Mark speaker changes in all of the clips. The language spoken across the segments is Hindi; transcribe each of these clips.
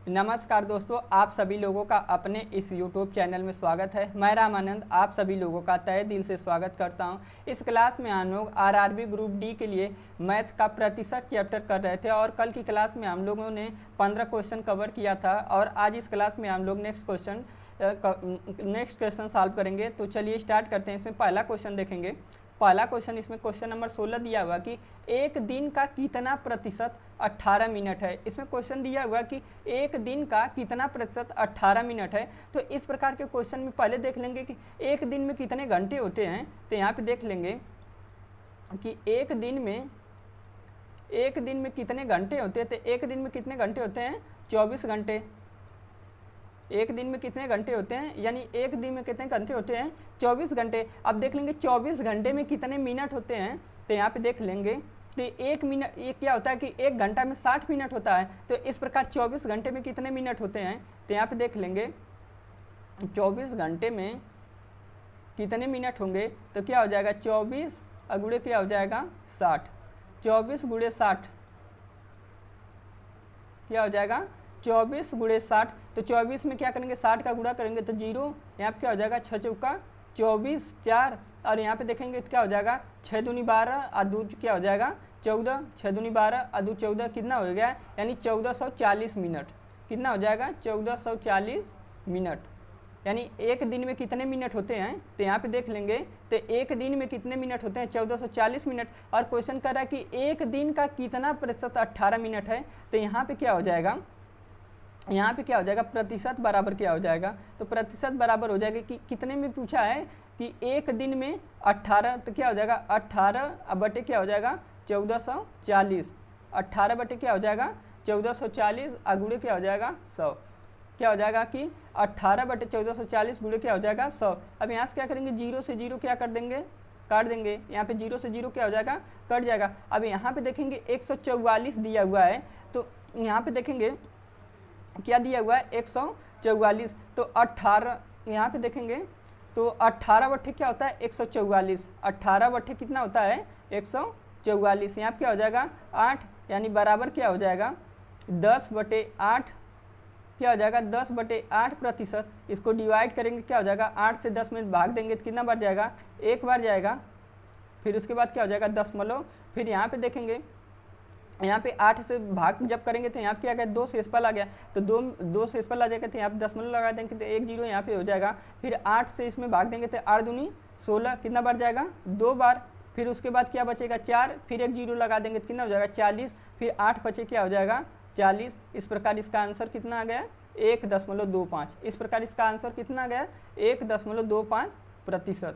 Speaker 1: नमस्कार दोस्तों, आप सभी लोगों का अपने इस YouTube चैनल में स्वागत है। मैं रामानंद आप सभी लोगों का तहे दिल से स्वागत करता हूं। इस क्लास में हम लोग आरआरबी ग्रुप डी के लिए मैथ का प्रतिशत चैप्टर कर रहे थे और कल की क्लास में हम लोगों ने 15 क्वेश्चन कवर किया था और आज इस क्लास में हम लोग नेक्स्ट क्वेश्चन सॉल्व करेंगे। तो चलिए स्टार्ट करते हैं। इसमें पहला क्वेश्चन देखेंगे। पहला क्वेश्चन इसमें क्वेश्चन नंबर 16 दिया हुआ कि एक दिन का कितना प्रतिशत 18 मिनट है। इसमें क्वेश्चन दिया हुआ कि एक दिन का कितना प्रतिशत 18 मिनट है। तो इस प्रकार के क्वेश्चन में पहले देख लेंगे कि एक दिन में कितने घंटे होते हैं। तो यहाँ पे देख लेंगे कि एक दिन में कितने घंटे होते हैं। तो एक दिन में कितने घंटे होते हैं, 24 घंटे। एक दिन में कितने घंटे होते हैं, यानी एक दिन में कितने घंटे होते हैं, 24 घंटे। अब देख लेंगे 24 घंटे में कितने मिनट होते हैं। तो यहाँ पे देख लेंगे कि एक मिनट, ये क्या होता है कि एक घंटा में 60 मिनट होता है। तो इस प्रकार 24 घंटे में कितने मिनट होते हैं। तो यहाँ पे देख लेंगे 24 घंटे में कितने मिनट होंगे। तो क्या हो जाएगा, 24 गुणे क्या हो जाएगा, 60। 24 गुणे 60 क्या हो जाएगा, 24 गुणे 60। तो 24 में क्या करेंगे, 60 का गुणा करेंगे तो 0। यहाँ पे क्या हो जाएगा, 6 चौका 24, 4। और यहाँ पे देखेंगे तो क्या हो जाएगा, 6 दूनी 12 और 2 क्या हो जाएगा 14। 6 दूनी 12 और 2 14 कितना हो गया, यानी 1440 मिनट। कितना हो जाएगा, 1440 मिनट। यानी एक दिन में कितने मिनट होते हैं। तो यहाँ पे देख लेंगे तो एक दिन में कितने मिनट होते हैं, 1440 मिनट। और क्वेश्चन कर रहा है कि एक दिन का कितना प्रतिशत 18 मिनट है। तो यहाँ पे क्या हो जाएगा, यहाँ पे क्या हो जाएगा, प्रतिशत बराबर क्या हो जाएगा। तो प्रतिशत बराबर हो जाएगा कि कितने में पूछा है कि एक दिन में 18। तो क्या हो जाएगा, 18 बटे क्या हो जाएगा, 1440। 18 बटे क्या हो जाएगा, 1440 गुणे क्या हो जाएगा, 100। क्या हो जाएगा कि 18 बटे 1440 गुणे क्या हो जाएगा, 100। अब यहाँ से क्या करेंगे, 0 से 0 क्या कर देंगे, काट देंगे। यहाँ पे 0 से 0 क्या हो जाएगा, कट जाएगा। अब यहाँ पे देखेंगे 144 दिया हुआ है। तो यहाँ पे देखेंगे क्या दिया हुआ है, 144। तो 18 यहाँ पे देखेंगे तो 18 बट्ठे क्या होता है, 144। 18 बट्ठे कितना होता है, 144। यहाँ पे क्या हो जाएगा, 8। यानी बराबर क्या हो जाएगा, 10/8। क्या हो जाएगा, 10/8 प्रतिशत। इसको डिवाइड करेंगे क्या हो जाएगा, 8 से 10 में भाग देंगे तो कितना बार जाएगा, एक बार जाएगा। फिर उसके बाद क्या हो जाएगा, दशमलव। फिर यहाँ पे देखेंगे, यहाँ पे 8 से भाग जब करेंगे तो यहाँ पे क्या गया, 2 शेषफल आ गया। तो 2 शेषफल आ जाएगा। तो यहाँ पे दशमलव लगा देंगे तो 1 0 यहाँ पे हो जाएगा। फिर 8 से इसमें भाग देंगे तो 8 दूनी 16 कितना बार जाएगा, 2 बार। फिर उसके बाद क्या बचेगा, 4। फिर 1 0 लगा देंगे तो कितना हो जाएगा, 40। फिर 8 बचे क्या हो जाएगा, 40। इस प्रकार इसका आंसर कितना आ गया, 1.25। इस प्रकार इसका आंसर कितना आ गया, 1.25%।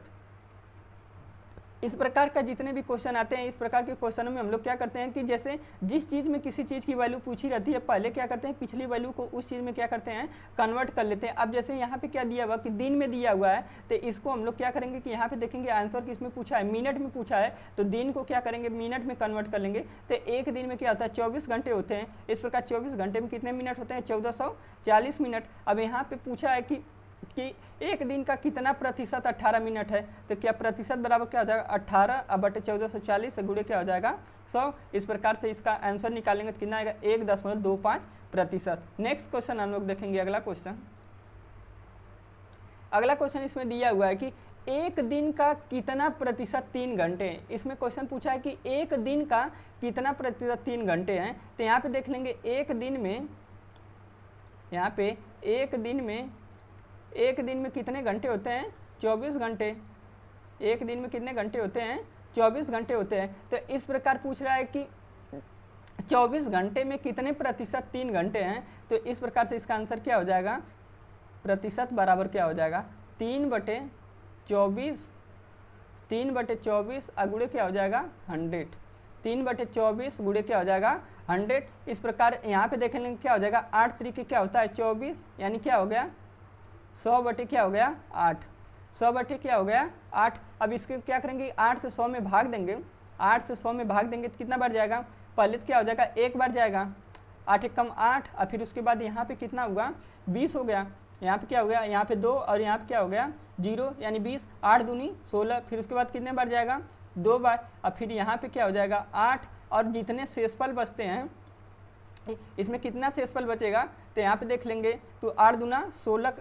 Speaker 1: इस प्रकार का जितने भी क्वेश्चन आते हैं, इस प्रकार के क्वेश्चनों में हम लोग क्या करते हैं कि जैसे जिस चीज़ में किसी चीज़ की वैल्यू पूछी रहती है, पहले क्या करते हैं, पिछली वैल्यू को उस चीज़ में क्या करते हैं, कन्वर्ट कर लेते हैं। अब जैसे यहाँ पे क्या दिया हुआ कि दिन में दिया हुआ है, तो इसको हम लोग क्या करेंगे कि यहाँ पे देखेंगे आंसर किसमें पूछा है, मिनट में पूछा है। तो दिन को क्या करेंगे, मिनट में कन्वर्ट कर लेंगे। तो एक दिन में क्या होता है, 24 घंटे होते हैं। इस प्रकार 24 घंटे में कितने मिनट होते हैं, 1440 मिनट। अब यहाँ पे पूछा है कि एक दिन का कितना प्रतिशत 18 मिनट है। तो क्या प्रतिशत बराबर क्या हो जाएगा, 18 बटे 1440 से गुणे क्या हो जाएगा, 100। इस प्रकार से इसका आंसर निकालेंगे तो कितना आएगा, 1.25%। नेक्स्ट क्वेश्चन हम लोग देखेंगे। अगला क्वेश्चन इसमें दिया हुआ है कि एक दिन का कितना प्रतिशत 3 घंटे हैं। इसमें क्वेश्चन पूछा है कि एक दिन का कितना प्रतिशत 3 घंटे हैं। तो यहाँ पे देख लेंगे एक दिन में, यहाँ पे एक दिन में कितने घंटे होते हैं, 24 घंटे। एक दिन में कितने घंटे होते हैं, 24 घंटे होते हैं। तो इस प्रकार पूछ रहा है कि 24 घंटे में कितने प्रतिशत 3 घंटे हैं। तो इस प्रकार से इसका आंसर क्या हो जाएगा, प्रतिशत बराबर क्या हो जाएगा, 3/24। 3/24 गुणे क्या हो जाएगा, 100। 3/24 गुणे क्या हो जाएगा, 100। इस प्रकार यहाँ पे देखेंगे क्या हो जाएगा, 8 तरीके क्या होता है, 24। यानी क्या हो गया, 100 बटे क्या हो गया, 8। 100 बटे क्या हो गया, 8। अब इसके क्या करेंगे, 8 से 100 में भाग देंगे। 8 से 100 में भाग देंगे तो कितना बार जाएगा, पहले तो क्या हो जाएगा, एक बार जाएगा। 8 एक कम 8। और फिर उसके बाद यहाँ पे कितना हुआ, 20 हो गया। यहाँ पे क्या हो गया, यहाँ पे 2 और यहाँ पे क्या हो गया, 0, यानी 20। 8 दूनी 16। फिर उसके बाद कितने बार जाएगा, 2 बार। और फिर यहाँ पे क्या हो जाएगा, 8। और जितने शेषफल बचते हैं इसमें कितना शेषफल बचेगा, तो यहाँ पे देख लेंगे तो 8 दूना 16,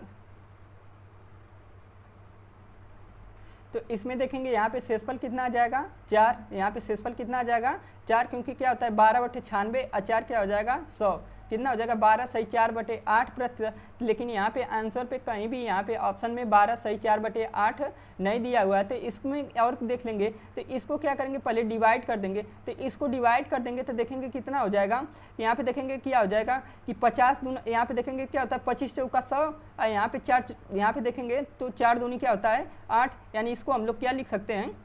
Speaker 1: तो इसमें देखेंगे यहाँ पे शेषफल कितना आ जाएगा 4, यहाँ पे शेषफल कितना आ जाएगा 4, क्योंकि क्या होता है 12/96 और 4 क्या हो जाएगा 100, कितना हो जाएगा 12 सही 4/8%। लेकिन यहाँ पे आंसर पे कहीं भी यहाँ पे ऑप्शन में 12 सही 4/8 नहीं दिया हुआ है, तो इसमें और देख लेंगे तो इसको क्या करेंगे पहले डिवाइड कर देंगे, तो इसको डिवाइड कर देंगे तो देखेंगे कितना हो जाएगा, यहाँ पे देखेंगे क्या हो जाएगा कि 50 दूना, यहाँ पे देखेंगे क्या होता है 25 चौका 100 और यहाँ पे 4, यहाँ पे देखेंगे तो 4 दूनी क्या होता है 8, यानी इसको हम लोग क्या लिख सकते हैं,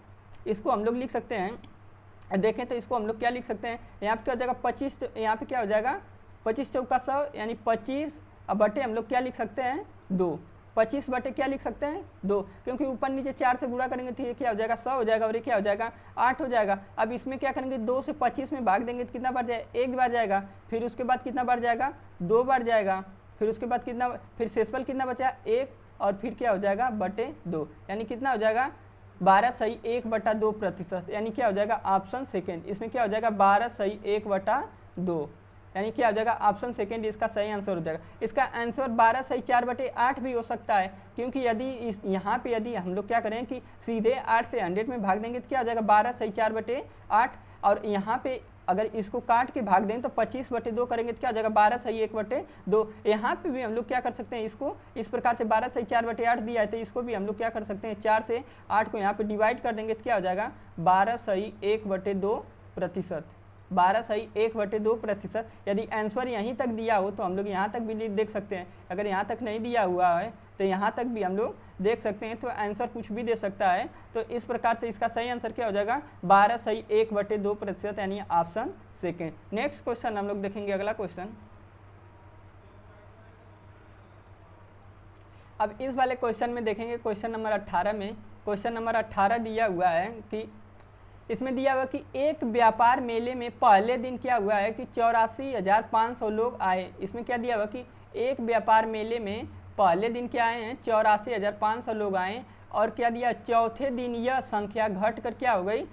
Speaker 1: इसको हम लोग लिख सकते हैं, देखें तो इसको हम लोग क्या लिख सकते हैं, यहाँ पे क्या हो जाएगा 25, यहाँ पे क्या हो जाएगा 25 चौका 100 यानी 25 अब बटे हम लोग क्या लिख सकते हैं 2, 25 बटे क्या लिख सकते हैं 2, क्योंकि ऊपर नीचे 4 से गुणा करेंगे तो ये क्या हो जाएगा 100 हो जाएगा और ये क्या हो जाएगा 8 हो जाएगा। अब इसमें क्या करेंगे 2 से 25 में भाग देंगे तो कितना बढ़ जाएगा 1 बार जाएगा, फिर उसके बाद कितना बढ़ जाएगा 2 बार जाएगा, फिर उसके बाद कितना, फिर शेषफल कितना बचा 1 और फिर क्या हो जाएगा बटे 2, यानी कितना हो जाएगा 12 सही 1/2%, यानी क्या हो जाएगा ऑप्शन सेकेंड, इसमें क्या हो जाएगा 12 सही 1/2, यानी क्या हो जाएगा ऑप्शन सेकेंड इसका सही आंसर हो जाएगा। इसका आंसर 12 सही 4/8 भी हो सकता है, क्योंकि यदि इस यहाँ पे यदि हम लोग क्या करें कि सीधे 8 से 100 में भाग देंगे तो क्या हो जाएगा 12 सही 4/8, और यहाँ पे अगर इसको काट के भाग दें तो 25/2 करेंगे तो क्या हो जाएगा 12 सही 1/2। यहाँ पे भी हम लोग क्या कर सकते हैं, इसको इस प्रकार से 12 सही 4/8 दिया है तो इसको भी हम लोग क्या कर सकते हैं 4 से 8 को यहाँ पे डिवाइड कर देंगे तो क्या हो जाएगा 12 सही 1/2%, 12 सही 1/2%। यदि आंसर यहीं तक दिया हो तो हम लोग यहाँ तक भी देख सकते हैं, अगर यहाँ तक नहीं दिया हुआ है तो यहाँ तक भी हम लोग देख सकते हैं, तो आंसर कुछ भी दे सकता है। तो इस प्रकार से इसका सही आंसर क्या हो जाएगा 12 सही 1/2%, यानी ऑप्शन सेकेंड। नेक्स्ट क्वेश्चन हम लोग देखेंगे, अगला क्वेश्चन। अब इस वाले क्वेश्चन में देखेंगे क्वेश्चन नंबर 18 में, क्वेश्चन नंबर 18 दिया हुआ है कि इसमें दिया हुआ कि एक व्यापार मेले में पहले दिन क्या हुआ है कि 84,500 लोग आए। इसमें क्या दिया हुआ कि एक व्यापार मेले में पहले दिन क्या आए हैं 84,500 लोग आए, और क्या दिया चौथे दिन यह संख्या घट कर क्या हो गई,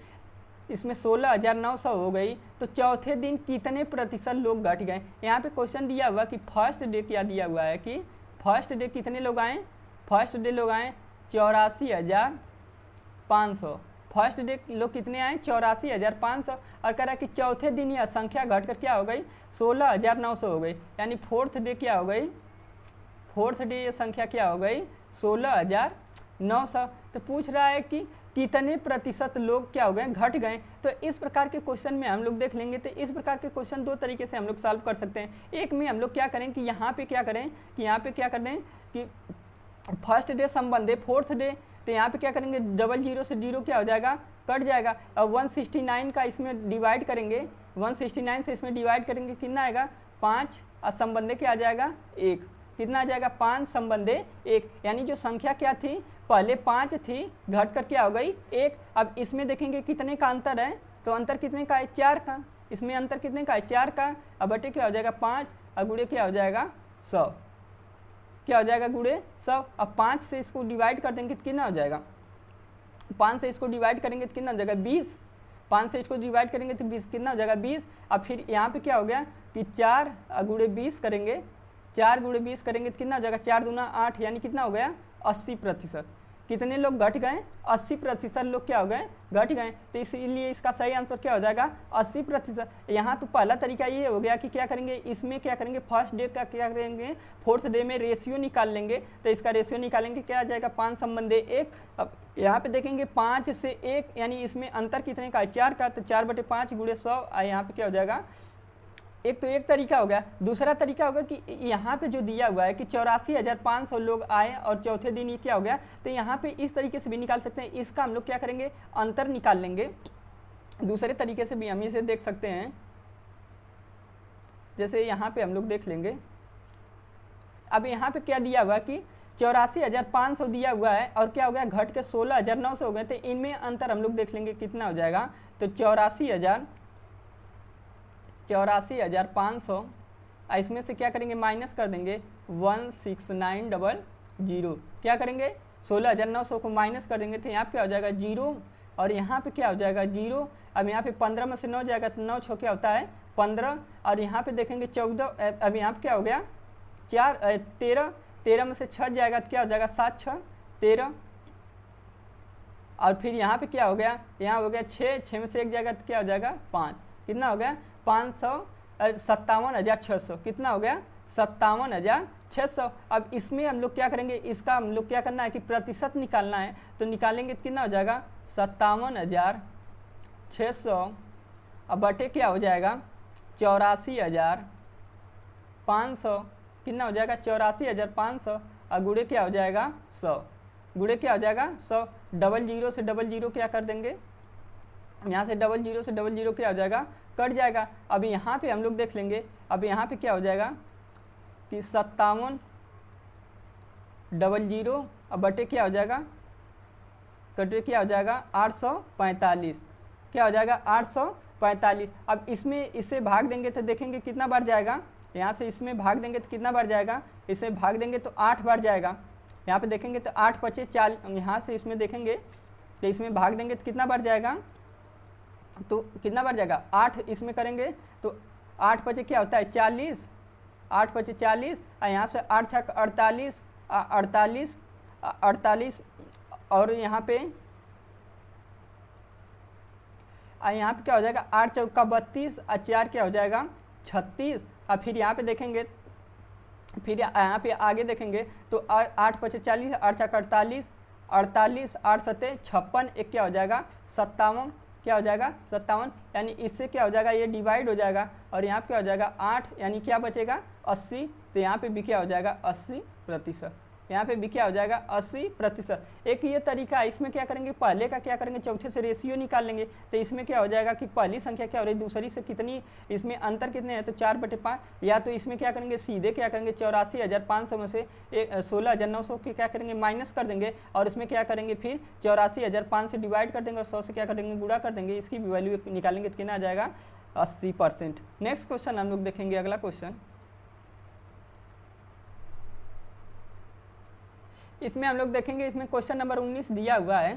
Speaker 1: इसमें 16,900 हो गई। तो चौथे दिन कितने प्रतिशत लोग घट गए। यहाँ पे क्वेश्चन दिया हुआ कि फर्स्ट डे क्या दिया हुआ है कि फर्स्ट डे कितने लोग आए, फर्स्ट डे लोग आए 84,500, फर्स्ट डे लोग कितने आए 84,500, और कह रहा है कि चौथे दिन यह संख्या घटकर क्या हो गई 16,900 हो गई, यानी फोर्थ डे क्या हो गई, फोर्थ डे ये संख्या क्या हो गई 16,900। तो पूछ रहा है कि कितने प्रतिशत लोग क्या हो गए घट गए। तो इस प्रकार के क्वेश्चन में हम लोग देख लेंगे, तो इस प्रकार के क्वेश्चन दो तरीके से हम लोग सॉल्व कर सकते हैं। एक में हम लोग क्या करें कि यहाँ पे क्या करें कि यहाँ पे क्या कर दें कि फर्स्ट डे संबंध है फोर्थ डे, तो यहाँ पे क्या करेंगे 00 से 0 क्या हो जाएगा कट जाएगा, और 169 का इसमें डिवाइड करेंगे, 169 से इसमें डिवाइड करेंगे कितना आएगा 5, और संबंधे क्या आ जाएगा 1, कितना आ जाएगा 5 संबंधे 1, यानी जो संख्या क्या थी पहले 5 थी घट कर क्या हो गई 1। अब इसमें देखेंगे कितने का अंतर है, तो अंतर कितने का है 4 का, इसमें अंतर कितने का है 4 का, अब बटे क्या हो जाएगा 5 और गुणे क्या हो जाएगा 100, क्या हो जाएगा गुणे 100। अब 5 से इसको डिवाइड कर देंगे तो कितना हो जाएगा, 5 से इसको डिवाइड करेंगे तो कितना हो जाएगा 20, 5 से इसको डिवाइड करेंगे तो 20 कितना हो जाएगा 20। अब फिर यहाँ पे क्या हो गया कि 4 गुणे 20 करेंगे, 4 गुणे 20 करेंगे तो कितना हो जाएगा 4 दूना 8, यानी कितना हो गया 80%। कितने लोग घट गए 80% लोग क्या हो गए घट गए, तो इसीलिए इसका सही आंसर क्या हो जाएगा 80%। यहाँ तो पहला तरीका ये हो गया कि क्या करेंगे, इसमें क्या करेंगे फर्स्ट डे का क्या करेंगे फोर्थ डे में रेशियो निकाल लेंगे, तो इसका रेशियो निकालेंगे क्या आ जाएगा 5 संबंधे 1। अब यहाँ पे देखेंगे 5 से 1, यानी इसमें अंतर कितने का है 4 का, तो 4/5 गुणे 100, यहाँ पे क्या हो जाएगा एक, तो एक तरीका हो गया। दूसरा तरीका होगा कि यहाँ पे जो दिया हुआ है कि 84,500 लोग आए और चौथे दिन ये क्या हो गया, तो यहाँ पे इस तरीके से भी निकाल सकते हैं। इसका हम लोग क्या करेंगे अंतर निकाल लेंगे, दूसरे तरीके से भी हम इसे देख सकते हैं। जैसे यहाँ पे हम लोग देख लेंगे, अब यहाँ पे क्या दिया हुआ कि 84,500 दिया हुआ है और क्या हो गया घट के 16,900 हो गए, तो इनमें अंतर हम लोग देख लेंगे कितना हो जाएगा। तो 84,500 इसमें से क्या करेंगे माइनस कर देंगे 16900, क्या करेंगे 16,900 को माइनस कर देंगे तो यहाँ पे क्या हो जाएगा 0, और यहाँ पे क्या हो जाएगा 0। अब यहाँ पे 15 में से 9 जाएगा तो 9 6 क्या होता है 15 और यहाँ पे देखेंगे 14। अब यहाँ पे क्या हो गया 13, 13 में से 6 जाएगा तो क्या हो जाएगा 7 6 13। और फिर यहाँ पे क्या हो गया, यहाँ हो गया 6, 6 में से 1 जाएगा तो क्या हो जाएगा 5, कितना हो गया 57,600, कितना हो गया 57,600। अब इसमें हम लोग क्या करेंगे, इसका हम लोग क्या करना है कि प्रतिशत निकालना है, तो निकालेंगे तो कितना हो जाएगा 57,600 अब बटे क्या हो जाएगा 84,500, कितना हो जाएगा 84,500 और गुणे क्या हो जाएगा 100, गुणे क्या हो जाएगा 100। डबल जीरो से डबल जीरो क्या कर देंगे, यहाँ से डबल जीरो से डबल जीरो क्या हो जाएगा कट जाएगा। अब यहाँ पे हम लोग देख लेंगे, अब यहाँ पे क्या हो जाएगा कि 57 डबल जीरो अब बटे क्या हो जाएगा कटे क्या हो जाएगा 845, क्या हो जाएगा 845। अब इसमें इसे भाग देंगे तो देखेंगे कितना बार जाएगा, यहाँ से इसमें भाग देंगे तो कितना बार जाएगा, इसे भाग देंगे तो 8 बार जाएगा। यहाँ पे देखेंगे तो 8 पचे 40, यहाँ से इसमें देखेंगे तो इसमें भाग देंगे तो कितना बार जाएगा, तो कितना बार जाएगा 8 इसमें करेंगे तो 8 पचे क्या होता है 40, 8 पचे 40 और यहाँ से 8 छक 48, 48 और यहाँ पे क्या हो जाएगा 8 चौका 32 और 4 क्या हो जाएगा 36। और फिर यहाँ पे देखेंगे, फिर यहाँ पे आगे देखेंगे तो 8 पचे 40, 8 छक 48, 48 8 सते 56, एक क्या हो जाएगा 57, क्या हो जाएगा 57। यानी इससे क्या हो जाएगा ये डिवाइड हो जाएगा और यहाँ पे क्या हो जाएगा 8, यानी क्या बचेगा 80, तो यहाँ पे भी क्या हो जाएगा 80%, यहाँ पे भी क्या हो जाएगा 80%। एक ये तरीका है, इसमें क्या करेंगे पहले का क्या करेंगे चौथे से रेशियो निकाल लेंगे, तो इसमें क्या हो जाएगा कि पहली संख्या क्या हो रही है दूसरी से कितनी, इसमें अंतर कितने हैं तो 4/5, या तो इसमें क्या करेंगे सीधे क्या करेंगे 84,500 में से 16,900 के क्या करेंगे माइनस कर देंगे और इसमें क्या करेंगे फिर 84,500 से डिवाइड कर देंगे और 100 से क्या करेंगे गुणा कर देंगे, इसकी भी वैल्यू निकालेंगे तो कितना आ जाएगा 80%। नेक्स्ट क्वेश्चन हम लोग देखेंगे, अगला क्वेश्चन इसमें हम लोग देखेंगे, इसमें क्वेश्चन नंबर 19 दिया हुआ है,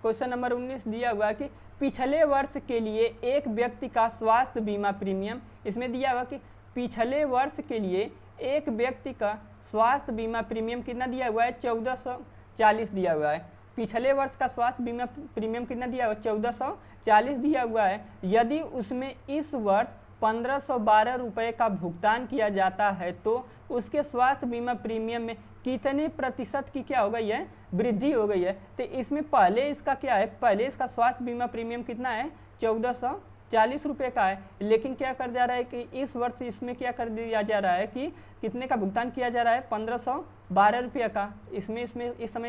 Speaker 1: क्वेश्चन नंबर 19 दिया हुआ है कि पिछले वर्ष के लिए एक व्यक्ति का स्वास्थ्य बीमा प्रीमियम, इसमें दिया हुआ कि पिछले वर्ष के लिए एक व्यक्ति का स्वास्थ्य बीमा प्रीमियम कितना दिया हुआ है 1440 दिया हुआ है। पिछले वर्ष का स्वास्थ्य बीमा प्रीमियम कितना दिया हुआ है 1440 दिया हुआ है। यदि उसमें इस वर्ष 1512 रुपये का भुगतान किया जाता है तो उसके स्वास्थ्य बीमा प्रीमियम में कितने प्रतिशत की क्या हो गई है वृद्धि हो गई है। तो इसमें पहले इसका क्या है, पहले इसका स्वास्थ्य बीमा प्रीमियम कितना है 1440 रुपये का है, लेकिन क्या कर जा रहा है कि इस वर्ष इसमें क्या कर दिया जा रहा है कि कितने का भुगतान किया जा रहा है 1512 रुपये का। इस समय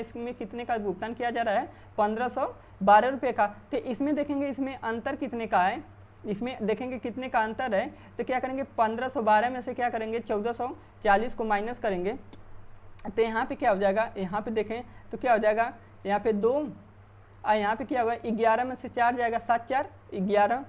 Speaker 1: इसमें कितने का भुगतान किया जा रहा है 1512 रुपये का। तो इसमें देखेंगे इसमें अंतर कितने का है, इसमें देखेंगे कितने का अंतर है, तो क्या करेंगे 1512 में से क्या करेंगे 1440 को माइनस करेंगे, तो यहाँ पे क्या हो जाएगा, यहाँ पे देखें तो क्या हो जाएगा यहाँ पे 2 और यहाँ पे क्या होगा 11 में से 4 जाएगा 7 4 11,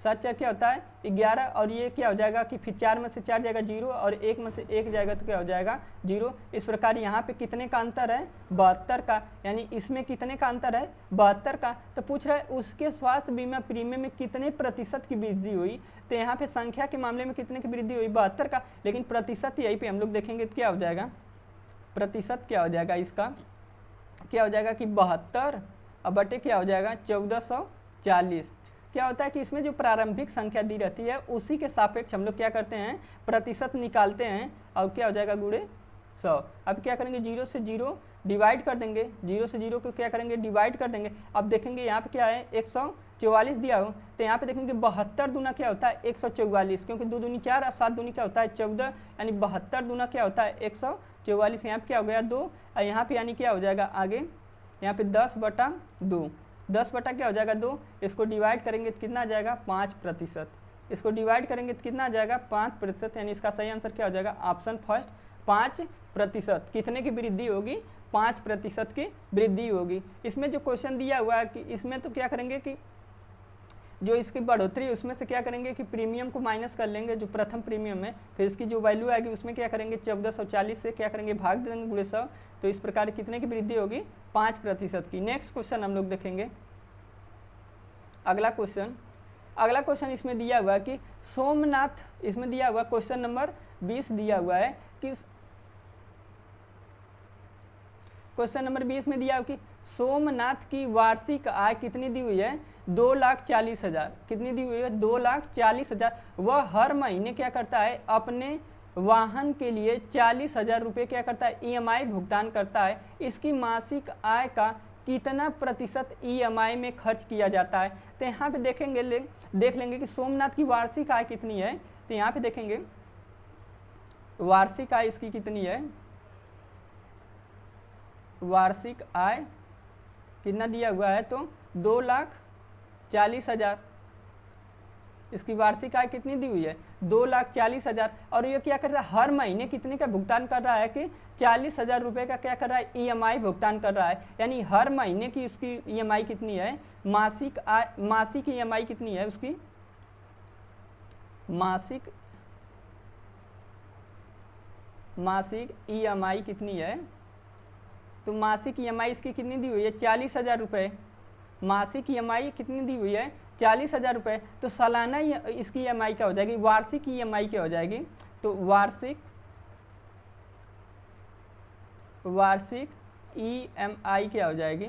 Speaker 1: 7 4 क्या होता है 11 और ये क्या हो जाएगा कि फिर 4 में से 4 जाएगा 0 और 1 में से 1 जाएगा तो क्या हो जाएगा 0। इस प्रकार यहाँ पे कितने का अंतर है 72 का, यानी इसमें कितने का अंतर है 72 का। तो पूछ रहा है उसके स्वास्थ्य बीमा प्रीमियम में कितने प्रतिशत की वृद्धि हुई, तो यहाँ पे संख्या के मामले में कितने की वृद्धि हुई 72 का, लेकिन प्रतिशत यहीं पर हम लोग देखेंगे तो क्या हो जाएगा प्रतिशत क्या हो जाएगा इसका, क्या हो जाएगा कि 72 और बटे क्या हो जाएगा 1440। क्या होता है कि इसमें जो प्रारंभिक संख्या दी रहती है उसी के सापेक्ष हम लोग क्या करते हैं प्रतिशत निकालते हैं और क्या हो जाएगा गुणे 100। अब क्या करेंगे 0 से 0 डिवाइड कर देंगे, 0 से 0 को क्या करेंगे डिवाइड कर देंगे। अब देखेंगे यहाँ पे क्या है 144 दिया हो, तो यहाँ पे देखेंगे 72 दूना क्या होता है 144, क्योंकि 2 दूनी 4 और 7 दूनी क्या होता है 14, यानी 72 दूना क्या होता है 144। यहाँ पे क्या हो गया 2 और यहाँ पे यानी क्या हो जाएगा आगे यहाँ पे 10/2, 10 बटा क्या हो जाएगा 2, इसको डिवाइड करेंगे तो कितना आ जाएगा 5%, इसको डिवाइड करेंगे तो कितना आ जाएगा 5%, यानी इसका सही आंसर क्या हो जाएगा ऑप्शन फर्स्ट 5%। कितने की वृद्धि होगी 5% की वृद्धि होगी। इसमें जो क्वेश्चन दिया हुआ है कि इसमें तो क्या करेंगे कि जो इसकी बढ़ोतरी उसमें से क्या करेंगे कि प्रीमियम को माइनस कर लेंगे जो प्रथम प्रीमियम है, फिर इसकी जो वैल्यू आएगी उसमें क्या करेंगे 1440 से क्या करेंगे भाग देंगे गुणे 100, तो इस प्रकार कितने की वृद्धि होगी 5% की। नेक्स्ट क्वेश्चन हम लोग देखेंगे, अगला क्वेश्चन अगला क्वेश्चन इसमें दिया हुआ कि सोमनाथ, इसमें दिया हुआ क्वेश्चन नंबर 20 दिया हुआ है कि क्वेश्चन नंबर 20 में दिया हुआ कि सोमनाथ की वार्षिक आय कितनी दी हुई है, 2,40,000। कितनी दी हुई है, 2,40,000। वह हर महीने क्या करता है, अपने वाहन के लिए 40,000 रुपये क्या करता है, EMI भुगतान करता है। इसकी मासिक आय का कितना प्रतिशत EMI में खर्च किया जाता है। तो यहाँ पे देख लेंगे कि सोमनाथ की वार्षिक आय कितनी है। तो यहाँ पे देखेंगे वार्षिक आय इसकी कितनी है, वार्षिक आय कितना दिया हुआ है, तो 2,40,000। इसकी वार्षिक आय कितनी दी हुई है, 2,40,000। और ये क्या कर रहा है, हर महीने कितने का भुगतान कर रहा है कि 40,000 रुपये का क्या कर रहा है, EMI भुगतान कर रहा है। यानी हर महीने की उसकी EMI कितनी है, मासिक आय, मासिक EMI कितनी है उसकी, मासिक EMI कितनी है, तो मासिक EMI इसकी कितनी दी हुई है, 40,000 रुपये। मासिक EMI कितनी दी हुई है, 40,000 रुपये। तो सालाना इसकी EMI क्या हो जाएगी, वार्षिक EMI क्या हो जाएगी, तो वार्षिक EMI क्या हो जाएगी,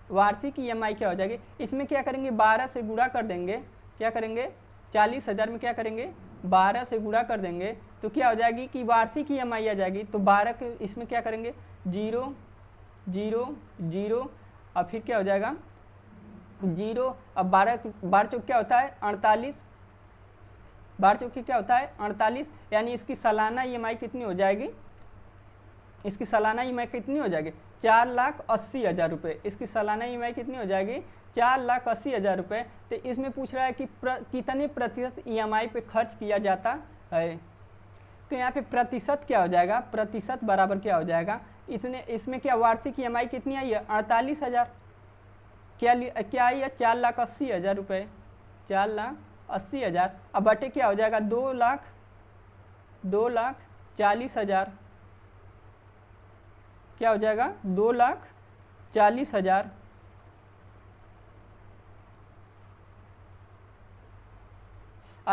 Speaker 1: वार्षिक EMI क्या हो जाएगी। इसमें क्या करेंगे, 12 से गुणा कर देंगे। क्या करेंगे, 40,000 में क्या करेंगे, 12 से गुणा कर देंगे तो क्या हो जाएगी कि वार्षिक EMI आ जाएगी। तो 12 के इसमें क्या करेंगे, 0 0 0 और फिर क्या हो जाएगा 0। अब 12 चौक क्या होता है, 48। 12 चौक क्या होता है, 48। यानी इसकी सालाना EMI कितनी हो जाएगी, इसकी सालाना EMI कितनी हो जाएगी, 4,80,000 रुपये। इसकी सालाना EMI कितनी हो जाएगी, 4,80,000 रुपये। तो इसमें पूछ रहा है कि कितने प्रतिशत EMI पे खर्च किया जाता है। तो यहाँ पे प्रतिशत क्या हो जाएगा, प्रतिशत बराबर क्या हो जाएगा, इसमें क्या वार्षिक EMI कितनी आई है, 48,000। क्या आई है, 4,80,000 रुपये, 4,80,000। अब बटे क्या हो जाएगा, 2,40,000। क्या हो जाएगा, 2,40,000।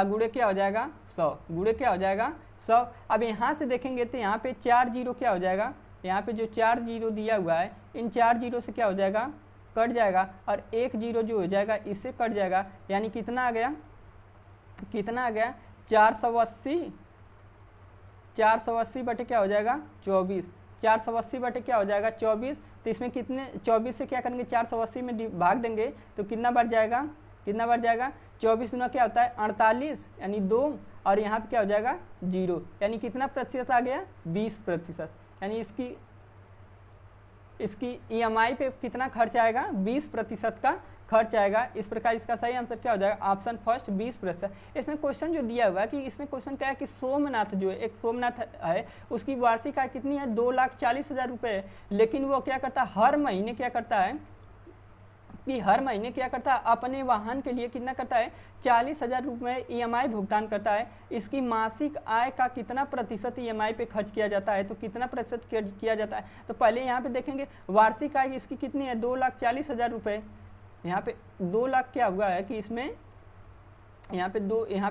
Speaker 1: गुणे क्या हो जाएगा, 100। गुणे क्या हो जाएगा, 100। अब यहाँ से देखेंगे तो यहाँ पे 4 जीरो क्या हो जाएगा, यहाँ पे जो 4 जीरो दिया हुआ है, इन 4 जीरो से क्या हो जाएगा, कट जाएगा। और 1 जीरो जो हो जाएगा इससे कट जाएगा। यानी कितना आ गया, कितना आ गया, 480। 480 बटे क्या हो जाएगा, 24। 480 बटे क्या हो जाएगा, 24। तो इसमें कितने, 24 से क्या करेंगे, 480 में भाग देंगे तो कितना बढ़ जाएगा, कितना बढ़ जाएगा, 24 गुना क्या होता है, 48, यानी 2। और यहाँ पे क्या हो जाएगा, 0। यानी कितना प्रतिशत आ गया, 20%। यानी इसकी EMI पे कितना खर्च आएगा, 20% का खर्च आएगा। इस प्रकार इसका सही आंसर क्या हो जाएगा, ऑप्शन फर्स्ट 20%। इसमें क्वेश्चन जो दिया हुआ है कि इसमें क्वेश्चन क्या है कि सोमनाथ जो है, एक सोमनाथ है, उसकी वार्षिक आय कितनी है, 2,40,000 रुपये। लेकिन वो क्या करता है, हर महीने क्या करता है कि हर महीने क्या करता है, अपने वाहन के लिए कितना करता है, 40,000 रुपये EMI भुगतान करता है। इसकी मासिक आय का कितना प्रतिशत EMI पे खर्च किया जाता है, तो कितना प्रतिशत किया जाता है। तो पहले यहाँ पे देखेंगे वार्षिक आय इसकी कितनी है, 2,40,000 रुपये। यहाँ पे 2 लाख क्या हुआ है कि इसमें यहाँ पे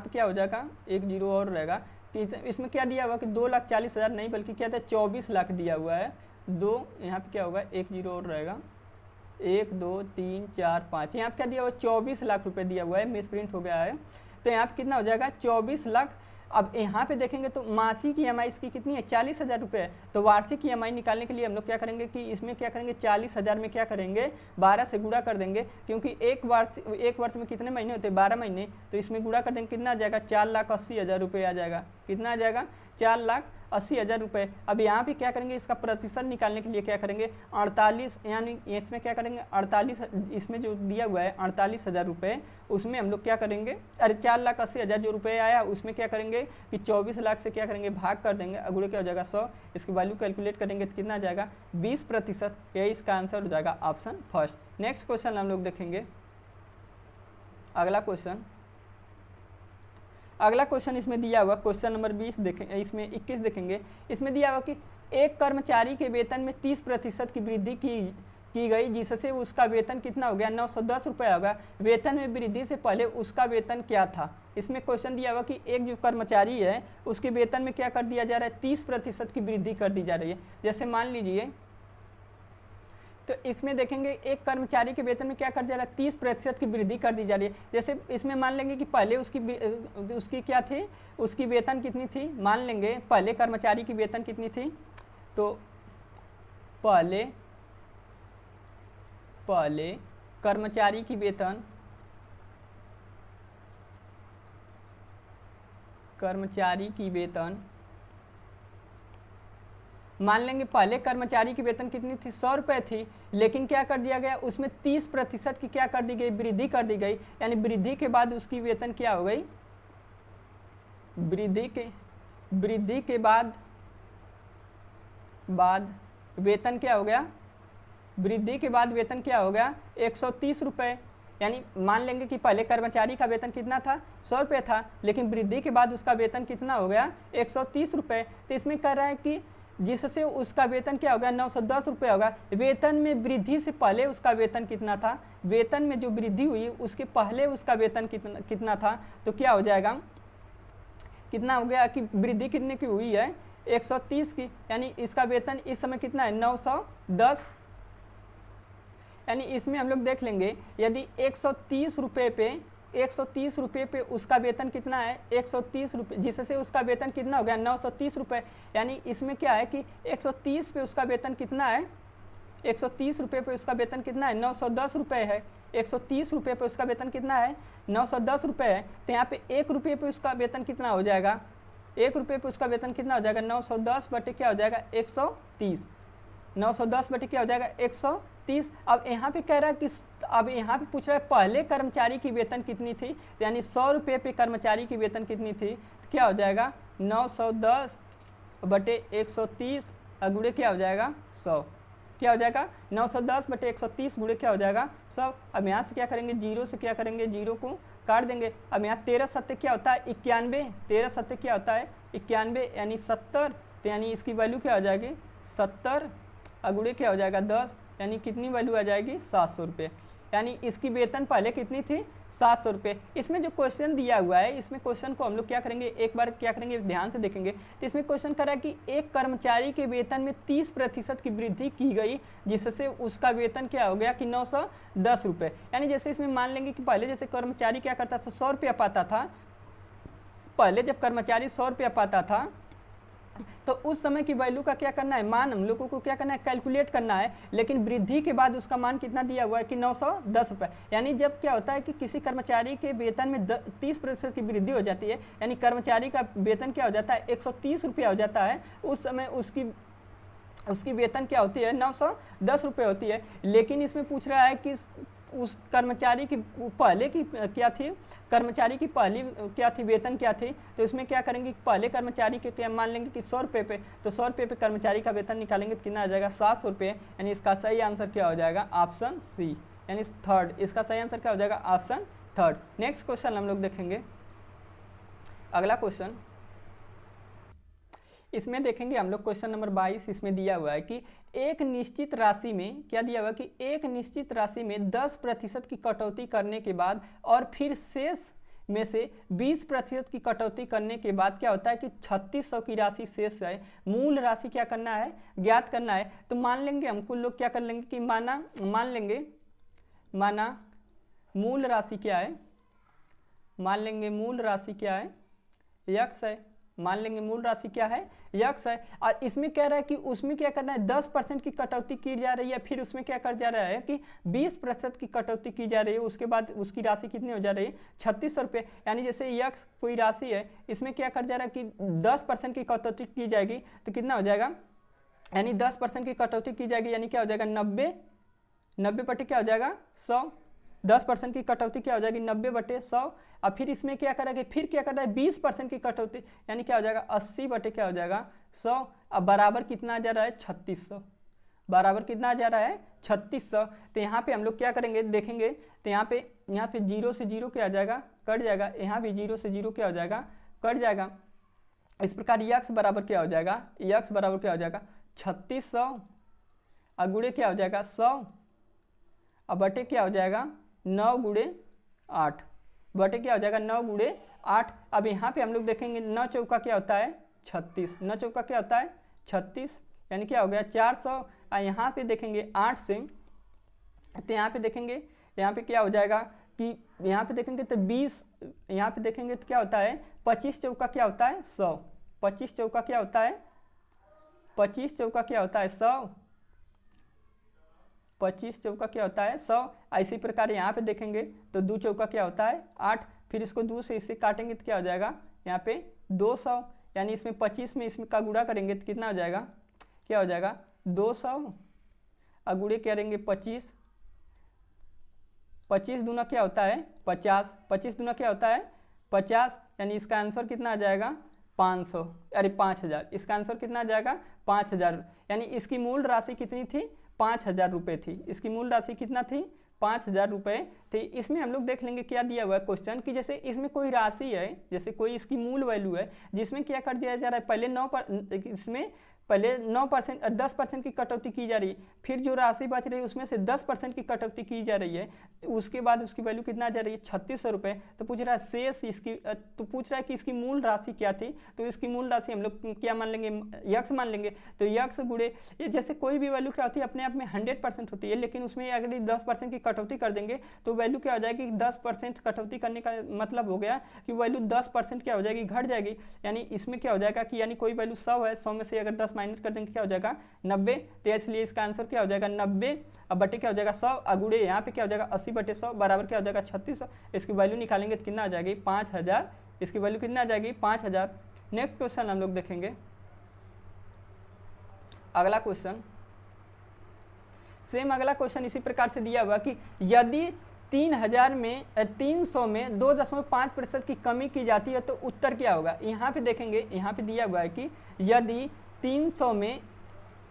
Speaker 1: क्या हो जाएगा, 1 जीरो और रहेगा कि इसमें क्या दिया हुआ कि 2,40,000 नहीं बल्कि क्या था, 24 लाख दिया हुआ है। 2 यहाँ पे क्या होगा, 1 जीरो और रहेगा, 1 2 3 4 5। यहाँ पे क्या दिया हुआ है, 24 लाख रुपए दिया हुआ है, मिस प्रिंट हो गया है। तो यहाँ पे कितना हो जाएगा, 24 लाख। अब यहाँ पे देखेंगे तो मासिक EMI इसकी कितनी है, 40,000 रुपये। तो वार्षिक EMI निकालने के लिए हम लोग क्या करेंगे कि इसमें क्या करेंगे, 40,000 में क्या करेंगे, 12 से गुणा कर देंगे। क्योंकि एक वर्ष में कितने महीने होते हैं, 12 महीने। तो इसमें गुणा कर देंगे, कितना आ जाएगा, 4,80,000 रुपये आ जाएगा। कितना आ जाएगा, 4,80,000 रुपये। अब यहाँ पे क्या करेंगे, इसका प्रतिशत निकालने के लिए क्या करेंगे, 48, यानी इसमें क्या करेंगे, 48, इसमें जो दिया हुआ है 48,000 रुपये, उसमें हम लोग क्या करेंगे, अरे 4,80,000 जो रुपये आया उसमें क्या करेंगे कि 24 लाख से क्या करेंगे, भाग कर देंगे। अगुड़े क्या हो जाएगा, 100। इसकी वैल्यू कैलकुलेट करेंगे तो कितना आ जाएगा, 20%। यही इसका आंसर हो जाएगा ऑप्शन फर्स्ट। नेक्स्ट क्वेश्चन हम लोग देखेंगे, अगला क्वेश्चन इसमें दिया हुआ क्वेश्चन नंबर 20 देखेंगे, इसमें 21 देखेंगे। इसमें दिया हुआ कि एक कर्मचारी के वेतन में 30% की वृद्धि की गई जिससे उसका वेतन कितना हो गया 910 रुपये होगा। वेतन में वृद्धि से पहले उसका वेतन क्या था। इसमें क्वेश्चन दिया हुआ कि एक जो कर्मचारी है उसके वेतन में क्या कर दिया जा रहा है 30% की वृद्धि कर दी जा रही है। जैसे मान लीजिए तो इसमें देखेंगे एक कर्मचारी के वेतन में क्या कर दिया रहा है 30% की वृद्धि कर दी जा रही है। जैसे इसमें मान लेंगे कि पहले उसकी क्या थी, उसकी वेतन कितनी थी, मान लेंगे पहले कर्मचारी की वेतन कितनी थी, तो पहले कर्मचारी की वेतन मान लेंगे पहले कर्मचारी की वेतन कितनी थी 100 रुपये थी, लेकिन क्या कर दिया गया उसमें 30% की क्या कर दी गई वृद्धि कर दी गई। यानी वृद्धि के बाद उसकी वेतन क्या हो गई, वृद्धि के बाद वेतन क्या हो गया, वृद्धि के बाद वेतन क्या हो गया 130 रुपये। यानी मान लेंगे कि पहले कर्मचारी का वेतन कितना था 100 रुपये था, लेकिन वृद्धि के बाद उसका वेतन कितना हो गया 130 रुपये। तो इसमें कह रहा है कि जिससे उसका वेतन क्या होगा 910 रुपये होगा। वेतन में वृद्धि से पहले उसका वेतन कितना था, वेतन में जो वृद्धि हुई उसके पहले उसका वेतन कितना था, तो क्या हो जाएगा, कितना हो गया कि वृद्धि कितने की हुई है 130 की। यानी इसका वेतन इस समय कितना है 910। यानी इसमें हम लोग देख लेंगे यदि 130 रुपये पे उसका वेतन कितना है 130 रुपये, जिससे उसका वेतन कितना हो गया 930 रुपये। यानी इसमें क्या है कि 130 पे उसका वेतन कितना है, 130 रुपये पे उसका वेतन कितना है 910 रुपये है। 130 रुपये पे उसका वेतन कितना है 910 रुपये है। तो यहाँ पे 1 रुपये पे उसका वेतन कितना हो जाएगा, 1 रुपये पे उसका वेतन कितना हो जाएगा 910 बटे क्या हो जाएगा 130, 910 बटे क्या हो जाएगा 130। अब यहाँ पे कह रहा है कि अब यहाँ पे पूछ रहा है पहले कर्मचारी की वेतन कितनी थी, यानी 100 रुपये पे कर्मचारी की वेतन कितनी थी, तो क्या हो जाएगा 910 बटे 130 गुणे क्या हो जाएगा 100, क्या हो जाएगा 910 बटे 130 गुणे क्या हो जाएगा 100। अब यहाँ से क्या करेंगे, जीरो से क्या करेंगे, जीरो को काट देंगे। अब यहाँ 13 सत्ते क्या होता है 91, 13 सत्ते क्या होता है 91 यानी 70। तो यानी इसकी वैल्यू क्या हो जाएगी 70 गुणे क्या हो जाएगा 10, यानी कितनी वैल्यू आ जाएगी 700 रुपये। यानी इसकी वेतन पहले कितनी थी 700 रुपये। इसमें जो क्वेश्चन दिया हुआ है इसमें क्वेश्चन को हम लोग क्या करेंगे, एक बार क्या करेंगे ध्यान से देखेंगे। तो इसमें क्वेश्चन कर रहा है कि एक कर्मचारी के वेतन में 30% की वृद्धि की गई जिससे उसका वेतन क्या हो गया कि 910 रुपये। यानी जैसे इसमें मान लेंगे कि पहले जैसे कर्मचारी क्या करता था 100 रुपया पाता था, पहले जब कर्मचारी 100 रुपया पाता था तो उस समय की वैल्यू का क्या करना है, मान हम लोगों को क्या करना है कैलकुलेट करना है। लेकिन वृद्धि के बाद उसका मान कितना दिया हुआ है कि 910 रुपये। यानी जब क्या होता है कि किसी कर्मचारी के वेतन में 30% की वृद्धि हो जाती है, यानी कर्मचारी का वेतन क्या हो जाता है 130 रुपया हो जाता है, उस समय उसकी वेतन क्या होती है 910 रुपये होती है। लेकिन इसमें पूछ रहा है कि उस कर्मचारी की पहले की क्या थी, कर्मचारी की पहली क्या थी वेतन क्या थी। तो इसमें क्या करेंगे पहले कर्मचारी के क्या मान लेंगे कि 100 रुपये पे, तो 100 रुपये पे कर्मचारी का वेतन निकालेंगे तो कितना आ जाएगा 700 रुपये। यानी इसका सही आंसर क्या हो जाएगा ऑप्शन सी, यानी थर्ड। इसका सही आंसर क्या हो जाएगा ऑप्शन थर्ड। नेक्स्ट क्वेश्चन हम लोग देखेंगे, अगला क्वेश्चन इसमें देखेंगे हम लोग क्वेश्चन नंबर 22। इसमें दिया हुआ है कि एक निश्चित राशि में क्या दिया हुआ है कि एक निश्चित राशि में 10% की कटौती करने के बाद और फिर शेष में से 20% की कटौती करने के बाद क्या होता है कि 3600 की राशि शेष है। मूल राशि क्या करना है ज्ञात करना है। तो मान लेंगे हमको लोग क्या कर लेंगे कि माना मूल राशि क्या है, मान लेंगे मूल राशि क्या है यक्स है, मान लेंगे मूल राशि क्या है यक्स है। और इसमें कह रहा है कि उसमें क्या करना है 10% की कटौती की जा रही है, फिर उसमें क्या कर जा रहा है कि 20% की कटौती की जा रही है, उसके बाद उसकी राशि कितनी हो जा रही है 3600 रुपये। यानी जैसे यक्स कोई राशि है, इसमें क्या कर जा रहा है कि 10% की कटौती की जाएगी तो कितना हो जाएगा, यानी 10% की कटौती की जाएगी यानी क्या हो जाएगा 90 बटे क्या हो जाएगा 100। 10% की कटौती क्या हो जाएगी 90 बटे 100। अब फिर इसमें क्या करेंगे, फिर क्या कर रहा है 20% की कटौती यानी क्या हो जाएगा 80 बटे क्या हो जाएगा 100। अब बराबर कितना आ जा रहा है 3600, बराबर कितना आ जा रहा है 3600। तो यहाँ पे हम लोग क्या करेंगे देखेंगे, तो यहाँ पे जीरो से जीरो क्या आ जाएगा कट जाएगा, यहाँ भी जीरो से जीरो क्या हो जाएगा कट जाएगा। इस प्रकार यक्स बराबर क्या हो जाएगा, यक्स बराबर क्या हो जाएगा 3600 और गुणे क्या हो जाएगा 100। अब बटे क्या हो जाएगा 9 गुणे 8, बटे क्या हो जाएगा 9 गुणे 8। अब यहाँ पे हम लोग देखेंगे 9 चौका क्या होता है 36, 9 चौका क्या होता है 36, यानी क्या हो गया 400। और यहाँ पे देखेंगे 8 से, तो यहाँ पे देखेंगे यहाँ पे क्या हो जाएगा कि यहाँ पे देखेंगे तो 20, यहाँ पे देखेंगे तो क्या होता है 25 चौका क्या होता है 100, 25 चौका क्या होता है 25 चौका क्या होता है 100, 25 चौका क्या होता है 100। इसी प्रकार यहाँ पे देखेंगे तो 2 चौका क्या होता है 8, फिर इसको 2 से इससे काटेंगे तो क्या हो जाएगा यहाँ पे 200, यानी इसमें 25 में इसमें का गुणा करेंगे तो कितना हो जाएगा, क्या हो जाएगा 200, और गुणे करेंगे 25, 25 दूना क्या होता है 50, 25 दूना क्या होता है 50, यानी इसका आंसर कितना आ जाएगा 500, अरे 5000, इसका आंसर कितना आ जाएगा 5000, यानी इसकी मूल राशि कितनी थी 5000 रुपये थी, इसकी मूल राशि कितना थी 5000 रुपये। तो इसमें हम लोग देख लेंगे क्या दिया हुआ है क्वेश्चन कि जैसे इसमें कोई राशि है, जैसे कोई इसकी मूल वैल्यू है, जिसमें क्या कर दिया जा रहा है पहले 9 इसमें पहले 9% 10% की कटौती की जा रही है, फिर जो राशि बच रही है उसमें से 10% की कटौती की जा रही है, तो उसके बाद उसकी वैल्यू कितना जा रही है 3600 रुपये। तो पूछ रहा है शेष इसकी, तो पूछ रहा है कि इसकी मूल राशि क्या थी, तो इसकी मूल राशि हम लोग क्या मान लेंगे यक्स मान लेंगे। तो यक्स गुणे ये, जैसे कोई भी वैल्यू क्या होती है अपने आप में 100% होती है, लेकिन उसमें अगर 10% की कटौती कर देंगे तो वैल्यू क्या हो जाएगी 10% कटौती करने का मतलब हो गया कि वैल्यू 10% क्या हो जाएगी घट जाएगी, यानी इसमें क्या हो जाएगा कि यानी कोई वैल्यू 100 है, 100 में से अगर 10 माइनस कर देंगे क्या हो जाएगा 90, तो इसलिए इसका आंसर क्या हो जाएगा 90। अब बटे क्या हो जाएगा 100, अगुड़े यहाँ पे क्या हो जाएगा 80/100 बराबर क्या हो जाएगा 3600, इसकी वैल्यू निकालेंगे तो कितना आ जाएगी 5000, इसकी वैल्यू कितना आ जाएगी 5000। नेक्स्ट क्वेश्चन हम लोग देखेंगे, अगला क्वेश्चन सेम अगला क्वेश्चन इसी प्रकार से दिया हुआ कि यदि 300 में 300 में 2.5% की कमी की जाती है तो उत्तर क्या होगा। यहाँ पे देखेंगे, यहाँ पे दिया हुआ है कि यदि 300 में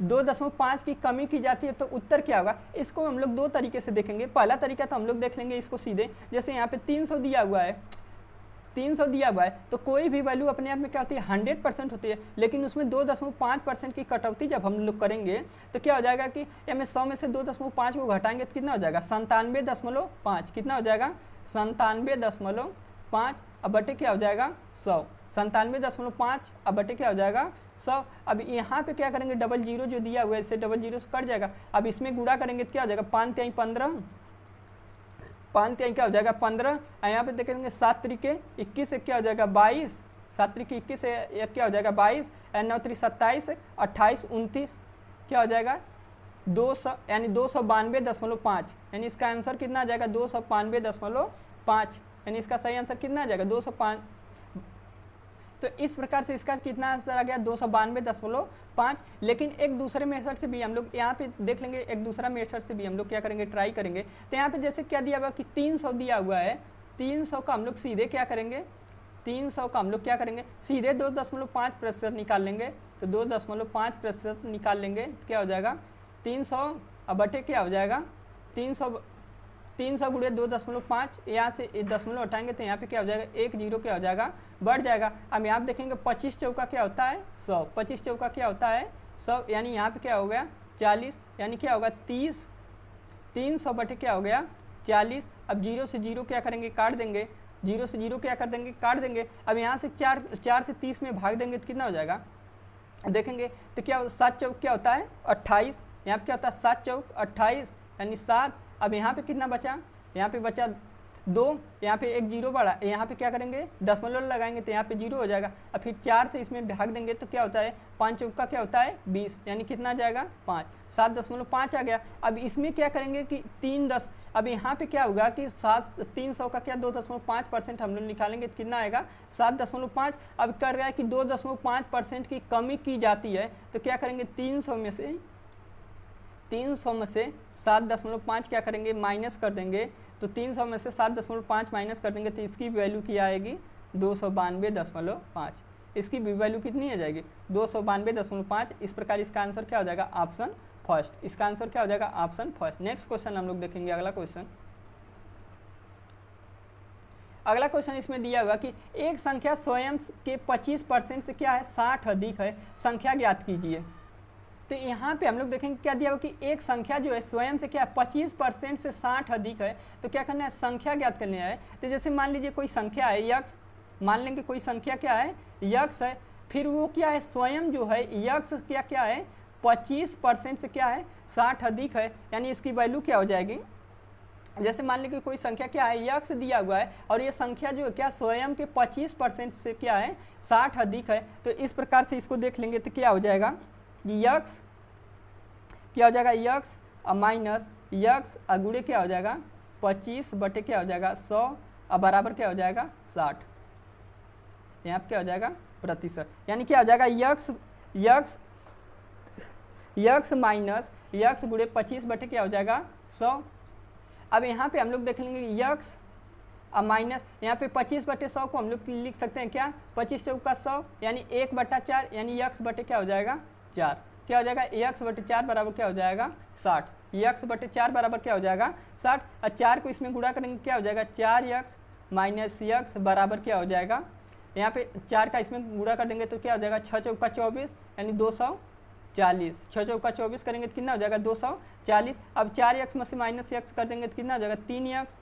Speaker 1: 2.5 की कमी की जाती है तो उत्तर क्या होगा। इसको हम लोग दो तरीके से देखेंगे। पहला तरीका तो हम लोग देख लेंगे इसको सीधे, जैसे यहाँ पे 300 दिया हुआ है, 300 दिया हुआ है तो कोई भी वैल्यू अपने आप में क्या होती है 100% होती है, लेकिन उसमें 2.5% की कटौती जब हम लोग करेंगे तो क्या हो जाएगा कि हमें 100 में से 2.5 को घटाएंगे तो कितना हो जाएगा 97.5, कितना हो जाएगा 97.5, अब बटे क्या हो जाएगा 100, 97.5 अब बटे क्या हो जाएगा 100। अब यहाँ पे क्या करेंगे डबल जीरो जो दिया हुआ है इससे डबल जीरो से कट जाएगा, अब इसमें गुणा करेंगे तो क्या हो जाएगा 5 3 15, 5 3 क्या हो जाएगा 15, यहाँ पे देखेंगे 7 3 21 से क्या हो जाएगा 22, 7 3 21 से क्या हो जाएगा 22, 9 3 27, 28 29 क्या हो जाएगा 200, यानी 292.5, यानी इसका आंसर कितना आ जाएगा 292.5, यानी इसका सही आंसर कितना आ जाएगा 205। तो इस प्रकार से इसका कितना आंसर आ गया 292.5। लेकिन एक दूसरे मेथड से भी हम लोग यहाँ पे देख लेंगे, एक दूसरा मेथड से भी हम लोग क्या करेंगे ट्राई करेंगे। तो यहाँ पे जैसे क्या दिया हुआ कि 300 दिया हुआ है, 300 का हम लोग सीधे क्या करेंगे, 300 का हम लोग क्या करेंगे सीधे 2.5% निकाल लेंगे, तो 2.5% निकाल लेंगे तो क्या हो जाएगा 300, अब बटे क्या हो जाएगा 300 गुणे 2.5, यहाँ से दशमलव हटाएंगे तो यहाँ पे क्या हो जाएगा 1 0 क्या हो जाएगा बढ़ जाएगा। अब यहाँ पे देखेंगे 25 चौका क्या होता है 100, 25 चौका क्या होता है 100, यानी यहाँ पे क्या हो गया 40, यानी क्या होगा 30, 300 बटे क्या हो गया 40। अब 0 से 0 क्या करेंगे काट देंगे, 0 से 0 क्या कर देंगे काट देंगे। अब यहाँ से 4 से 30 में भाग देंगे तो कितना हो जाएगा देखेंगे तो क्या 7 चौक क्या होता है 28, यहाँ पे क्या होता है 7 चौक 28, यानी 7। अब यहाँ पे कितना बचा, यहाँ पे बचा 2, यहाँ पे 1 0 बढ़ा, यहाँ पे क्या करेंगे दशमलव लगाएंगे तो यहाँ पे 0 हो जाएगा। अब फिर 4 से इसमें भाग देंगे तो क्या होता है 5 चौका क्या होता है 20, यानी कितना आ जाएगा 5, 7.5 आ गया। अब इसमें क्या करेंगे कि 3 अब यहाँ पे क्या होगा कि 300 का क्या 2.5% हम लोग निकालेंगे तो कितना आएगा 7.5। अब कर रहा है कि 2.5% की कमी की जाती है तो क्या करेंगे 300 में से 7.5 क्या करेंगे माइनस कर देंगे, तो 300 में से 7.5 माइनस कर देंगे तो इसकी वैल्यू क्या आएगी 292.5, इसकी भी वैल्यू कितनी आ जाएगी 292.5। इस प्रकार इसका आंसर क्या हो जाएगा ऑप्शन फर्स्ट, इसका आंसर क्या हो जाएगा ऑप्शन फर्स्ट। नेक्स्ट क्वेश्चन हम लोग देखेंगे, अगला क्वेश्चन इसमें दिया हुआ कि एक संख्या स्वयं के 25% से क्या है 60 अधिक है, संख्या ज्ञात कीजिए। तो यहाँ पे हम लोग देखेंगे क्या दिया हुआ कि एक संख्या जो है स्वयं से क्या 25% से 60 अधिक है। तो क्या करना है, संख्या ज्ञात करनी है। तो जैसे मान लीजिए कोई संख्या है यक्स, मान लेंगे कोई संख्या क्या है यक्स है, फिर वो क्या है स्वयं जो है यक्स क्या है 25% से क्या है 60 अधिक है, यानी इसकी वैल्यू क्या हो जाएगी। जैसे मान लीजिए कोई संख्या क्या है यक्स दिया हुआ है और ये संख्या जो है क्या स्वयं के 25% से क्या है 60 अधिक है। तो इस प्रकार से इसको देख लेंगे तो क्या हो जाएगा, यक्स क्या हो जाएगा यक्स माइनस यक्स गुणे क्या हो जाएगा 25 बटे क्या हो जाएगा 100 और बराबर क्या हो जाएगा 60। यहाँ पे क्या हो जाएगा प्रतिशत, यानी क्या हो जाएगा यक्स माइनस यक्स गुणे 25 बटे क्या हो जाएगा 100। अब यहाँ पे हम लोग देख लेंगे यक्स माइनस यहाँ पे 25 बटे 100 को हम लोग लिख सकते हैं क्या 25 चौका 100 यानी 1/4 यानी यक्स बटे क्या हो जाएगा 4। क्या हो जाएगा यक्स बटे 4 बराबर क्या हो जाएगा 60। यक्स बटे 4 बराबर क्या हो जाएगा 60 और 4 को इसमें गुणा करेंगे क्या हो जाएगा 4 यक्स माइनस यक्स बराबर क्या हो जाएगा, यहाँ पे 4 का इसमें गुणा कर देंगे तो क्या हो जाएगा 6 चौका 24 यानी 240। 6 चौका 24 करेंगे तो कितना हो जाएगा 240। अब 4 यक्स में से माइनस यक्स कर देंगे तो कितना हो जाएगा 3 यक्स,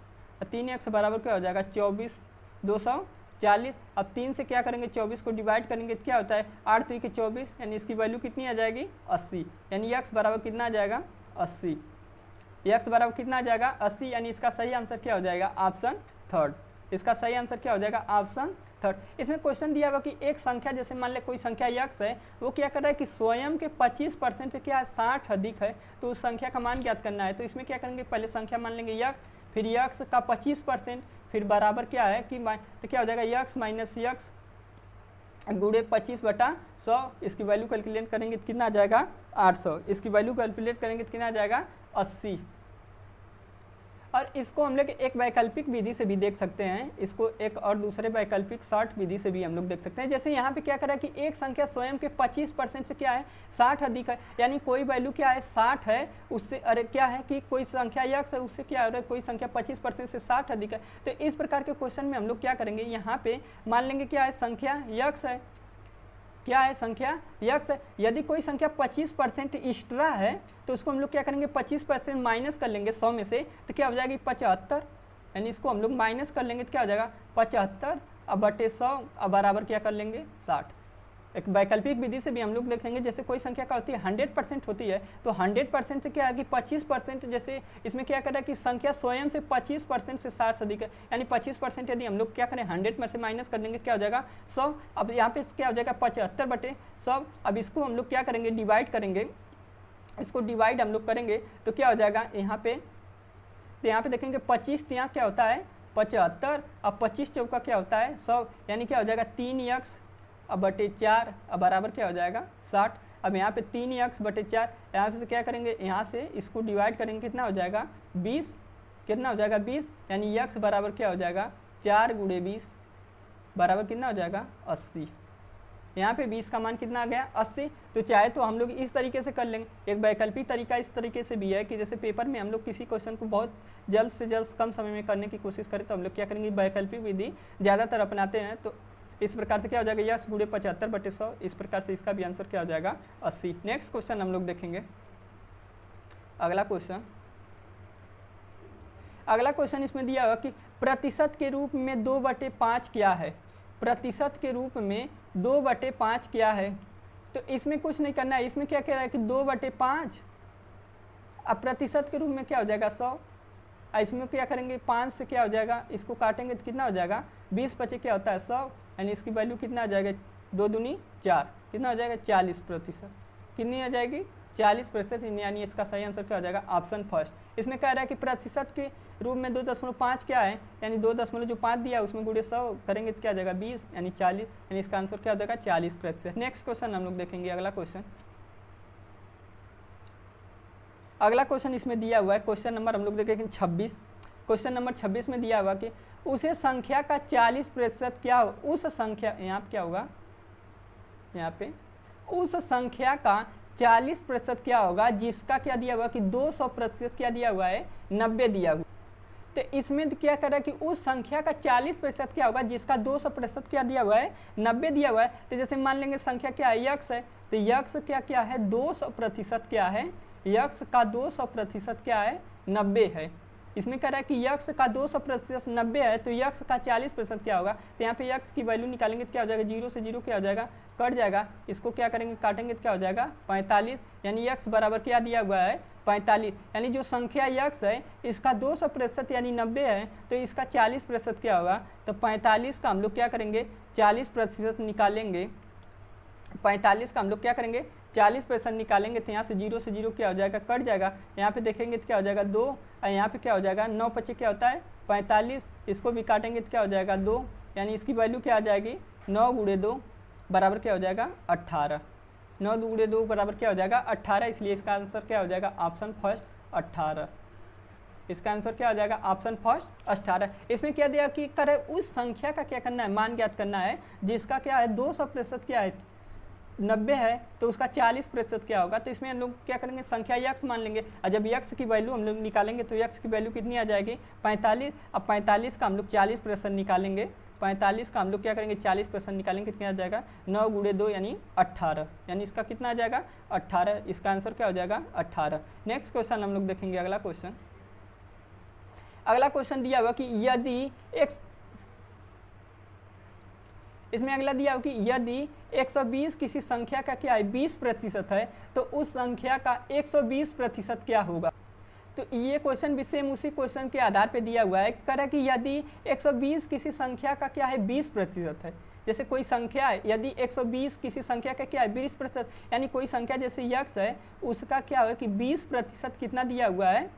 Speaker 1: 3 यक्स बराबर क्या हो जाएगा 24 240। अब 3 से क्या करेंगे 24 को डिवाइड करेंगे तो क्या होता है 8 3 के 24 यानी इसकी वैल्यू कितनी आ जाएगी 80, यानी यक्स बराबर कितना आ जाएगा 80। यक्स बराबर कितना आ जाएगा 80, यानी इसका सही आंसर क्या हो जाएगा ऑप्शन थर्ड। इसका सही आंसर क्या हो जाएगा ऑप्शन थर्ड। इसमें क्वेश्चन दिया हुआ कि एक संख्या जैसे मान ले कोई संख्या यक्स है, वो क्या कर रहा है कि स्वयं के 25% से क्या है 60 अधिक है, तो उस संख्या का मान ज्ञात करना है। तो इसमें क्या करेंगे पहले संख्या मान लेंगे यक्स, फिर यक्स का 25%, फिर बराबर क्या है कि तो क्या हो जाएगा यक्स माइनस यक्स गुणे 25/100। इसकी वैल्यू कैलकुलेट करेंगे तो कितना आ जाएगा 800। इसकी वैल्यू कैलकुलेट करेंगे तो कितना आ जाएगा 80। और इसको हम लोग एक वैकल्पिक विधि से भी देख सकते हैं, इसको एक और दूसरे वैकल्पिक शॉर्ट विधि से भी हम लोग देख सकते हैं। जैसे यहाँ पे क्या करा कि एक संख्या स्वयं के 25% से क्या है 60 अधिक है, यानी कोई वैल्यू क्या है 60 है उससे, अरे क्या है कि कोई संख्या यक्स है उससे क्या हो रहा है कोई संख्या 25% से 60 अधिक है। तो इस प्रकार के क्वेश्चन में हम लोग क्या करेंगे, यहाँ पे मान लेंगे क्या है संख्या यक्स है, क्या है संख्या यक्स है। यदि कोई संख्या 25% एक्स्ट्रा है तो उसको हम लोग क्या करेंगे 25% माइनस कर लेंगे 100 में से, तो क्या हो जाएगी 75, यानी इसको हम लोग माइनस कर लेंगे तो क्या हो जाएगा 75 अब बटे 100 अब बराबर क्या कर लेंगे 60। एक वैकल्पिक विधि से भी हम लोग देख लेंगे, जैसे कोई संख्या का होती है 100% होती है, तो 100% से क्या है कि 25%, जैसे इसमें क्या कर रहा है कि संख्या स्वयं से 25% से 60 से अधिक है, यानी 25% यदि हम लोग क्या करें 100 में से माइनस कर देंगे क्या हो जाएगा 100। अब यहाँ पे क्या हो जाएगा 75 बटे 100। अब इसको हम लोग क्या करेंगे डिवाइड करेंगे, इसको डिवाइड हम लोग करेंगे तो क्या हो जाएगा यहाँ पे, तो यहाँ पे देखेंगे 25 यहाँ क्या होता है 75, अब 25 चौका क्या होता है 100, यानी क्या हो जाएगा 3 यक्स अब बटे 4 अब बराबर क्या हो जाएगा 60। अब यहाँ पे 3 यक्स बटे 4, यहाँ से क्या करेंगे यहाँ से इसको डिवाइड करेंगे कितना हो जाएगा 20, कितना हो जाएगा 20, यानी यक्स बराबर क्या हो जाएगा 4 गुणे 20 बराबर कितना हो जाएगा 80। यहाँ पे 20 का मान कितना आ गया 80। तो चाहे तो हम लोग इस तरीके से कर लेंगे। एक वैकल्पिक तरीका इस तरीके से भी है कि जैसे पेपर में हम लोग किसी क्वेश्चन को बहुत जल्द से जल्द कम समय में करने की कोशिश करें तो हम लोग क्या करेंगे वैकल्पिक विधि ज़्यादातर अपनाते हैं। तो इस प्रकार से क्या हो जाएगा यक्स गुणे 75 बटे 100, इस प्रकार से इसका भी आंसर क्या हो जाएगा 80। नेक्स्ट क्वेश्चन हम लोग देखेंगे। अगला क्वेश्चन इसमें दिया हुआ कि प्रतिशत के रूप में 2/5 क्या है। प्रतिशत के रूप में 2/5 क्या है, तो इसमें कुछ नहीं करना है। इसमें क्या कह रहा है कि 2/5, अब प्रतिशत के रूप में क्या हो जाएगा 100, इसमें क्या करेंगे 5 से क्या हो जाएगा इसको काटेंगे तो कितना हो जाएगा 20 बचे क्या होता है 100, यानी इसकी वैल्यू कितना आ जाएगा 2 दूनी 4, कितना हो जाएगा 40%। कितनी आ जाएगी 40%, यानी इसका सही आंसर क्या हो जाएगा ऑप्शन फर्स्ट। इसमें कह रहा है कि प्रतिशत के रूप में 2.5 क्या है, यानी 2.5 दिया उसमें गुणे 100 करेंगे तो क्या आ जाएगा 20 यानी 40, यानी इसका आंसर क्या हो जाएगा 40%। नेक्स्ट क्वेश्चन हम लोग देखेंगे। अगला क्वेश्चन इसमें दिया हुआ है, क्वेश्चन नंबर हम लोग देखेंगे 26। क्वेश्चन नंबर 26 में दिया हुआ कि उसे संख्या का 40% क्या हो, उस संख्या, यहाँ पे क्या होगा, यहाँ पे उस संख्या का 40% क्या होगा जिसका क्या दिया हुआ कि 200% क्या दिया हुआ है 90 दिया हुआ। तो इसमें क्या कर रहा है कि उस संख्या का 40% क्या होगा जिसका 200% क्या दिया हुआ है, 90 दिया हुआ है। तो जैसे मान लेंगे संख्या क्या है, यक्स है, तो यक्स क्या क्या है, 200% क्या है, यक्स का 200% क्या है, 90 है। इसमें कह रहा है कि यक्स का 200% 90 है, तो यक्स का 40% क्या होगा। तो यहाँ पे यक्स की वैल्यू निकालेंगे तो क्या हो जाएगा, 0 से 0 क्या हो जाएगा, कट जाएगा। इसको क्या करेंगे, काटेंगे तो क्या हो जाएगा, 45। यानी यक्स बराबर क्या दिया हुआ है, 45। यानी जो संख्या यक्स है इसका 200% यानी 90 है, तो इसका 40% क्या होगा। तो 45 का हम लोग क्या करेंगे, 40% निकालेंगे। 45 का हम लोग क्या करेंगे, 40% निकालेंगे। तो यहाँ से 0 से 0 क्या हो जाएगा, कट जाएगा। यहाँ पे देखेंगे तो क्या हो जाएगा, 2, और यहाँ पे क्या हो जाएगा, 9 पचे क्या होता है, 45। इसको भी काटेंगे तो क्या हो जाएगा, 2। यानी इसकी वैल्यू क्या आ जाएगी, 9 गुणे 2 बराबर क्या हो जाएगा, 18। 9 गुणे 2 बराबर क्या हो जाएगा, 18। इसलिए इसका आंसर क्या हो जाएगा, ऑप्शन फर्स्ट 18। इसका आंसर क्या हो जाएगा, ऑप्शन फर्स्ट 18। इसमें क्या दिया कि करे उस संख्या का क्या करना है, मान ज्ञात करना है जिसका क्या है 200% क्या है, 90 है, तो उसका 40% क्या होगा। तो इसमें हम लोग क्या करेंगे, संख्या यक्स मान लेंगे, और जब यक्स की वैल्यू हम लोग निकालेंगे तो यक्स की वैल्यू कितनी आ जाएगी, 45। अब 45 का हम लोग 40% निकालेंगे। 45 का हम लोग क्या करेंगे, 40% निकालेंगे, कितना आ जाएगा, 9 गुणे 2 यानी 18। यानी इसका कितना आ जाएगा, 18। इसका आंसर क्या हो जाएगा, 18। नेक्स्ट क्वेश्चन हम लोग देखेंगे, अगला क्वेश्चन। अगला क्वेश्चन दिया हुआ कि यदि x, इसमें अगला दिया हो कि यदि 120 किसी संख्या का क्या है 20% है, तो उस संख्या का 120% क्या होगा। तो ये क्वेश्चन भी सेम उसी क्वेश्चन के आधार पे दिया हुआ है। कह रहा है कि यदि 120 किसी संख्या का क्या है 20% है, जैसे कोई संख्या है, यदि 120 किसी संख्या का क्या है 20%, यानी कोई संख्या जैसे यक्स है उसका क्या है कि 20% कितना दिया हुआ है,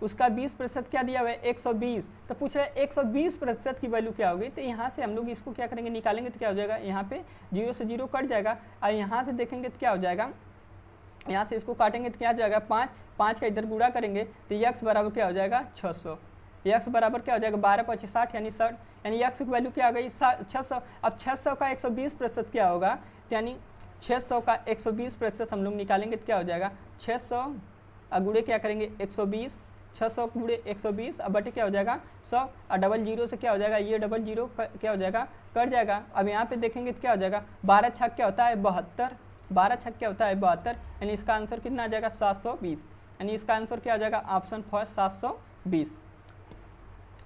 Speaker 1: उसका 20% क्या दिया हुआ है, 120। तो पूछ रहा है 120% की वैल्यू क्या होगी। तो यहाँ से हम लोग इसको क्या करेंगे, निकालेंगे तो क्या हो जाएगा, यहाँ पे 0 से 0 कट जाएगा। और यहाँ से देखेंगे तो क्या हो जाएगा, यहाँ से इसको काटेंगे तो क्या हो जाएगा, 5। 5 का इधर गुणा करेंगे तो यक्स बराबर क्या हो जाएगा, 600। यक्स बराबर क्या हो जाएगा, 12 × 5 = 60 यानी 60। यानी यक्स की वैल्यू क्या आ गई, 600। अब 600 का 120% क्या होगा, यानी 600 का 120% हम लोग निकालेंगे तो क्या हो जाएगा, 600 गुणे क्या करेंगे 120, 600 गुणे 120, अब बटे क्या हो जाएगा 100, और डबल जीरो से क्या हो जाएगा, ये डबल जीरो क्या हो जाएगा, कट जाएगा। अब यहाँ पे देखेंगे तो क्या हो जाएगा, 12 छक क्या होता है 72, 12 छक क्या होता है 72। यानी इसका आंसर कितना आ जाएगा 720। यानी इसका आंसर क्या आ जाएगा, ऑप्शन फर्स्ट 720।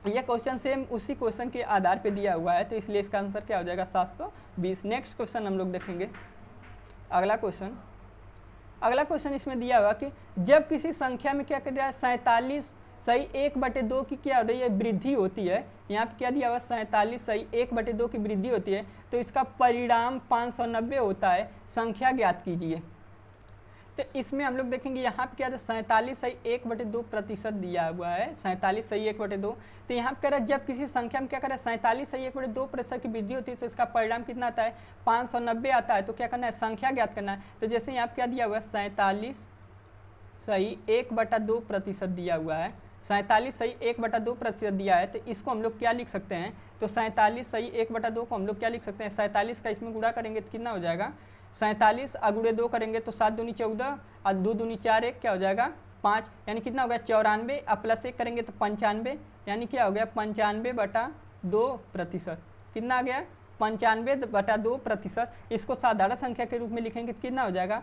Speaker 1: यह क्वेश्चन सेम उसी क्वेश्चन के आधार पे दिया हुआ है, तो इसलिए इसका आंसर क्या हो जाएगा 720। नेक्स्ट क्वेश्चन हम लोग देखेंगे, अगला क्वेश्चन। अगला क्वेश्चन इसमें दिया हुआ कि जब किसी संख्या में क्या कर रहा है 47 सही 1/2 की क्या हो रही है, वृद्धि होती है। यहाँ पे क्या दिया हुआ 47 सही 1/2 की वृद्धि होती है, तो इसका परिणाम 590 होता है, संख्या ज्ञात कीजिए। तो इसमें हम लोग देखेंगे यहाँ पे क्या है 47 सही 1/2% दिया हुआ है, 47 सही 1/2। तो यहाँ पे कह रहा है जब किसी संख्या में क्या कर रहा है 47 सही 1/2% की वृद्धि होती है, तो इसका परिणाम कितना आता है 590 आता है। तो क्या करना है, संख्या ज्ञात करना है। तो जैसे यहाँ पे क्या दिया हुआ है 47 सही 1/2% दिया हुआ है, 47 सही 1/2% दिया है, तो इसको हम लोग क्या लिख सकते हैं, तो 47 सही 1/2 को हम लोग क्या लिख सकते हैं, 47 का इसमें गुणा करेंगे तो कितना हो जाएगा 47 गुणे 2 करेंगे तो 7 दूनी 14 और 2 दूनी 4 1 क्या हो जाएगा 5। यानी कितना हो गया 94, अब +1 करेंगे तो 95। यानी क्या हो गया 95/2%। कितना आ गया 95/2%। इसको साधारण संख्या के रूप में लिखेंगे तो कितना हो जाएगा,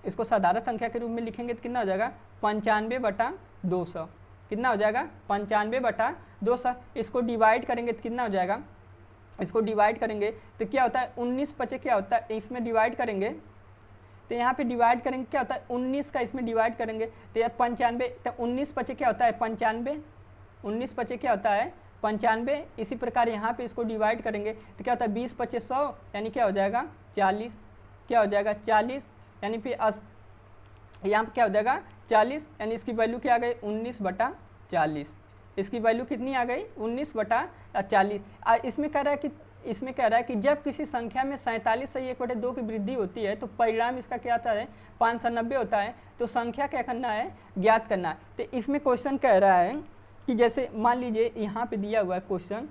Speaker 1: इसको साधारण संख्या के रूप में लिखेंगे तो कितना हो जाएगा 95/200। कितना हो जाएगा 95/200। इसको डिवाइड करेंगे तो कितना हो जाएगा, इसको डिवाइड करेंगे तो क्या होता है 19 × क्या होता है, इसमें डिवाइड करेंगे तो यहाँ पे डिवाइड करेंगे क्या होता है 19 का इसमें डिवाइड करेंगे तो यार 95, तो 19 × क्या होता है 95, 19 × क्या होता है 95। इसी प्रकार यहाँ पे इसको डिवाइड करेंगे तो क्या होता है 20 × 100 यानी क्या हो जाएगा 40, क्या हो जाएगा 40। यानी फिर यहाँ पर क्या हो जाएगा 40, यानी इसकी वैल्यू क्या आ गई 19/40। इसकी वैल्यू कितनी आ गई 19/40। इसमें कह रहा है कि जब किसी संख्या में 47 सही 1/2 की वृद्धि होती है, तो परिणाम इसका क्या आता है 590 होता है। तो संख्या क्या करना है, ज्ञात करना है। तो इसमें क्वेश्चन कह रहा है कि जैसे मान लीजिए यहाँ पे दिया हुआ है क्वेश्चन,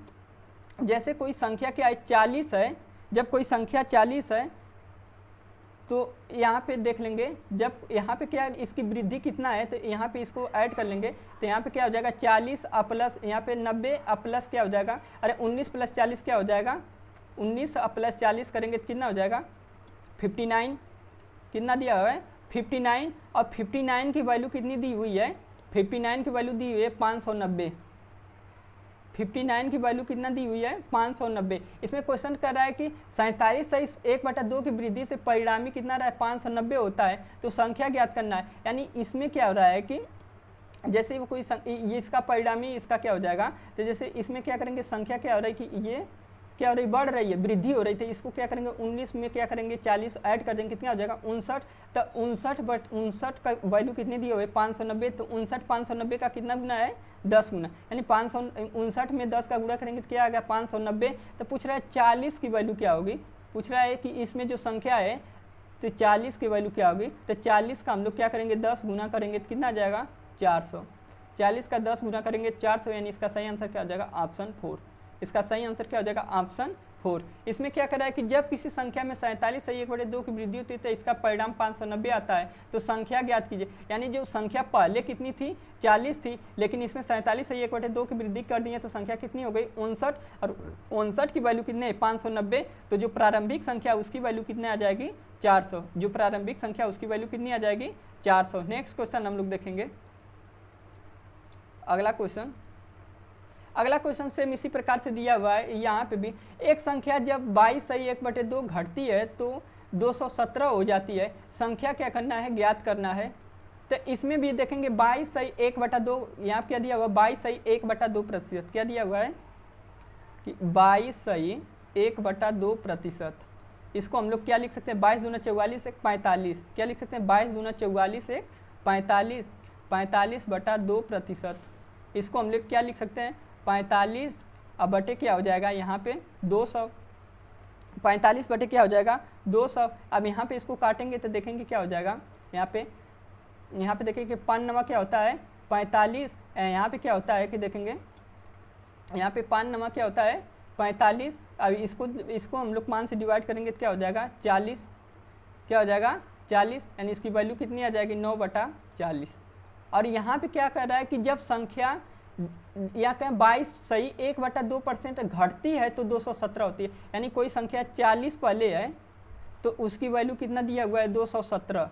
Speaker 1: जैसे कोई संख्या क्या है 40 है, जब कोई संख्या 40 है तो यहाँ पे देख लेंगे, जब यहाँ पे क्या इसकी वृद्धि कितना है तो यहाँ पे इसको ऐड कर लेंगे, तो यहाँ पे क्या हो जाएगा 40 प्लस यहाँ पे 90 प्लस क्या हो जाएगा, अरे 19 प्लस 40 क्या हो जाएगा, 19 प्लस 40 करेंगे तो कितना हो जाएगा 59। कितना दिया हुआ है 59, और 59 की वैल्यू कितनी दी हुई है, 59 की वैल्यू दी हुई है 590। 59 की वैल्यू कितना दी हुई है 590। इसमें क्वेश्चन कर रहा है कि 47 से 1/2 की वृद्धि से परिणामी कितना रहा है 590 होता है, तो संख्या ज्ञात करना है। यानी इसमें क्या हो रहा है कि जैसे वो कोई ये इसका परिणामी इसका क्या हो जाएगा, तो जैसे इसमें क्या करेंगे संख्या क्या हो रहा है कि ये क्या हो रही बढ़ रही है, वृद्धि हो रही थी, इसको क्या करेंगे 19 में क्या करेंगे 40 ऐड कर देंगे, कितना हो जाएगा 59। तो 59 का वैल्यू कितनी दी हुई है 590, तो 590 का कितना गुना है 10 गुना, यानी 559 में 10 का गुणा करेंगे तो क्या आ गया 590। तो पूछ रहा है 40 की वैल्यू क्या होगी, पूछ रहा है कि इसमें जो संख्या है तो 40 की वैल्यू क्या होगी, तो 40 का हम लोग क्या करेंगे 10 गुना करेंगे तो कितना आ जाएगा 400। 40 का 10 गुना करेंगे 400, यानी इसका सही आंसर क्या हो जाएगा ऑप्शन 4। इसका सही आंसर क्या हो जाएगा ऑप्शन 4। इसमें क्या कर रहा है कि जब किसी संख्या में 47 से 1/2 की वृद्धि होती है तो इसका परिणाम 590 आता है, तो संख्या ज्ञात कीजिए। यानी जो संख्या पहले कितनी थी 40 थी, लेकिन इसमें 47 से 1/2 की वृद्धि कर दी है, तो संख्या कितनी हो गई 59, और 59 की वैल्यू कितनी है 590, तो जो प्रारंभिक संख्या उसकी वैल्यू कितने आ जाएगी 400। जो प्रारंभिक संख्या उसकी वैल्यू कितनी आ जाएगी 400। नेक्स्ट क्वेश्चन हम लोग देखेंगे। अगला क्वेश्चन सेम इसी प्रकार से दिया हुआ है। यहाँ पे भी एक संख्या जब 22 से 1/2 घटती है तो 217 हो जाती है, संख्या क्या करना है ज्ञात करना है। तो इसमें भी देखेंगे 22 से 1/2, यहाँ क्या दिया हुआ 22 से 1/2%, क्या दिया हुआ है कि 22 से 1/2%। इसको हम लोग क्या लिख सकते हैं 22 दूना 44 1 45, क्या लिख सकते हैं 22 दूना 44 1 45, 45/2%। इसको हम लोग क्या लिख सकते हैं 45 अब बटे क्या हो जाएगा यहाँ पे 200, 45 बटे क्या हो जाएगा 200। अब यहाँ पे इसको काटेंगे तो देखेंगे क्या हो जाएगा, यहाँ पे देखेंगे कि 5 नवा क्या होता है 45, यहाँ पे क्या होता है कि देखेंगे यहाँ पे 5 नवा क्या होता है 45। अब इसको हम लोग 5 से डिवाइड करेंगे तो क्या हो जाएगा 40, क्या हो जाएगा 40, यानी इसकी वैल्यू कितनी आ जाएगी 9/40। और यहाँ पे क्या कर रहा है कि जब संख्या या कहें 22 सही 1/2% घटती है तो 217 होती है। यानी कोई संख्या 40 पहले है तो उसकी वैल्यू कितना दिया हुआ है 217।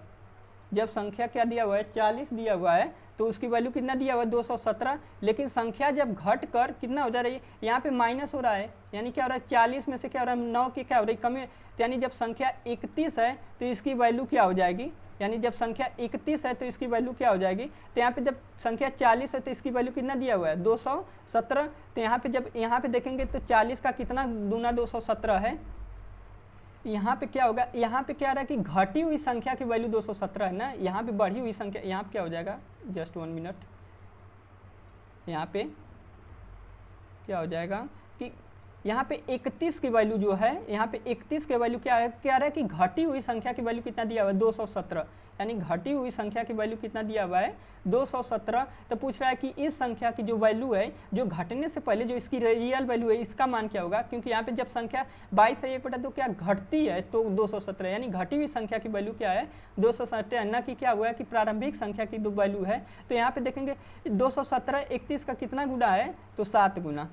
Speaker 1: जब संख्या क्या दिया हुआ है 40 दिया हुआ है तो उसकी वैल्यू कितना दिया हुआ है 217, लेकिन संख्या जब घट कर कितना हो जा रही है, यहाँ पे माइनस हो रहा है, यानी क्या हो रहा है 40 में से क्या हो रहा है 9 की क्या हो रही है कमी। यानी जब संख्या 31 है तो इसकी वैल्यू क्या हो जाएगी, यानी जब संख्या 31 है तो इसकी वैल्यू क्या हो जाएगी, तो यहाँ पे जब संख्या 40 है तो इसकी वैल्यू कितना दिया हुआ है 217। तो यहाँ पे देखेंगे तो 40 का कितना दूना 217 है, यहाँ पे क्या होगा, यहाँ पे क्या रहा है कि घटी हुई संख्या की वैल्यू 217 है ना, यहाँ पे बढ़ी हुई संख्या, यहाँ पे क्या हो जाएगा जस्ट 1 मिनट, यहाँ पे क्या हो जाएगा कि यहाँ पे 31 की वैल्यू जो है, यहाँ पे 31 की वैल्यू क्या रहा है कि घटी हुई संख्या की वैल्यू कितना दिया हुआ है 217, यानी घटी हुई संख्या की वैल्यू कितना दिया हुआ है 217। तो पूछ रहा है कि इस संख्या की जो वैल्यू है जो घटने से पहले जो इसकी रियल वैल्यू है इसका मान क्या होगा, क्योंकि यहाँ पे जब संख्या 22 से 1/2 क्या घटती है तो 217, यानी घटी हुई संख्या की वैल्यू क्या है 217, न कि क्या हुआ है कि प्रारंभिक संख्या की जो वैल्यू है। तो यहाँ पे देखेंगे 217 31 का कितना गुना है, तो 7 गुना,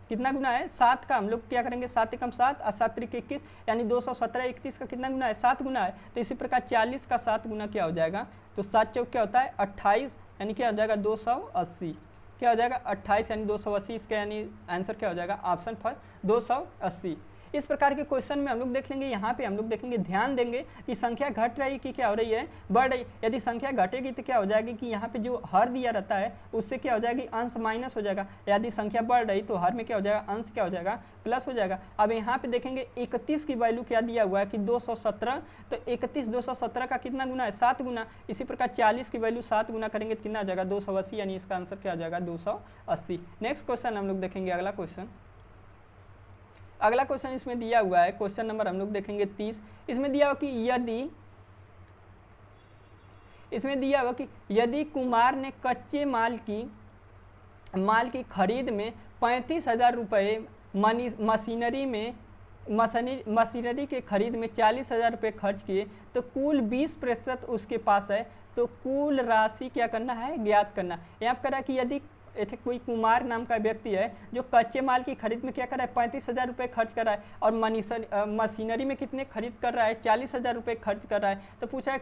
Speaker 1: कितना गुना है 7 का हम लोग क्या करेंगे 7 एकम 7 और 7 त्रिक 21, यानी 217 31 का कितना गुना है 7 गुना है। तो इसी प्रकार 40 का 7 गुना क्या हो जाएगा, तो 7 चौक क्या होता है 28, यानी क्या हो जाएगा 280, क्या हो जाएगा 28 यानी 280। इसका यानी आंसर क्या हो जाएगा ऑप्शन फर्स्ट 280। इस प्रकार के क्वेश्चन में हम लोग देख लेंगे, यहाँ पे हम लोग देखेंगे ध्यान देंगे कि संख्या घट रही कि क्या हो रही है बढ़ रही। यदि संख्या घटेगी तो क्या हो जाएगी कि यहाँ पे जो हर दिया रहता है उससे क्या हो जाएगी अंश माइनस हो जाएगा, यदि संख्या बढ़ रही तो हर में क्या हो जाएगा अंश क्या हो जाएगा प्लस हो जाएगा। अब यहाँ पे देखेंगे 31 की वैल्यू क्या दिया हुआ है कि 217, तो 31 217 का कितना गुना है 7 गुना। इसी प्रकार 40 की वैल्यू 7 गुना करेंगे तो कितना आ जाएगा 280, यानी इसका आंसर क्या आ जाएगा 280। नेक्स्ट क्वेश्चन हम लोग देखेंगे। अगला क्वेश्चन इसमें दिया हुआ है, क्वेश्चन नंबर हम लोग देखेंगे 30। इसमें दिया हुआ कि यदि कुमार ने कच्चे माल की खरीद में 35,000 रुपये मशीनरी में मशीनरी के खरीद में 40,000 रुपये खर्च किए तो कुल 20% उसके पास है, तो कुल राशि क्या करना है, ज्ञात करना। यहाँ पर करा कि यदि कोई कुमार नाम का व्यक्ति है जो कच्चे माल की खरीद में क्या कर रहा है, 35,000 रुपये खर्च कर रहा है, और मशीनरी में कितने खरीद कर रहा है, 40,000 रुपये खर्च कर रहा है, तो पूछा है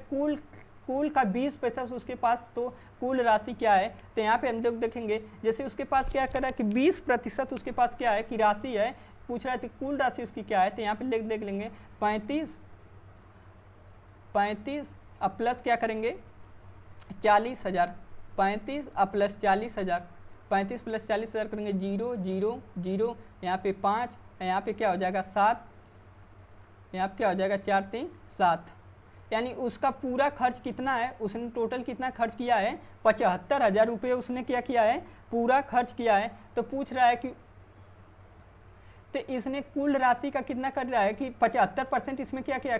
Speaker 1: कुल का 20% उसके पास, तो कुल राशि क्या है। तो यहाँ पे हम लोग देखेंगे जैसे उसके पास क्या कर रहा है कि 20% उसके पास क्या है कि राशि है, पूछ रहा है तो कुल राशि उसकी क्या है। तो यहाँ पे देख लेंगे 35 अब प्लस क्या करेंगे 40,000, 35 अब प्लस 40,000, 35 प्लस 40,000 करेंगे 0 0 0, यहाँ पे 5, यहाँ पे क्या हो जाएगा 7, यहाँ पे क्या हो जाएगा 4 3 7, यानी उसका पूरा खर्च कितना है, उसने टोटल कितना खर्च किया है, 75,000 रुपये उसने क्या किया है, पूरा खर्च किया है। तो पूछ रहा है कि तो इसने कुल राशि का कितना कर रहा है कि 75% इसमें क्या किया है,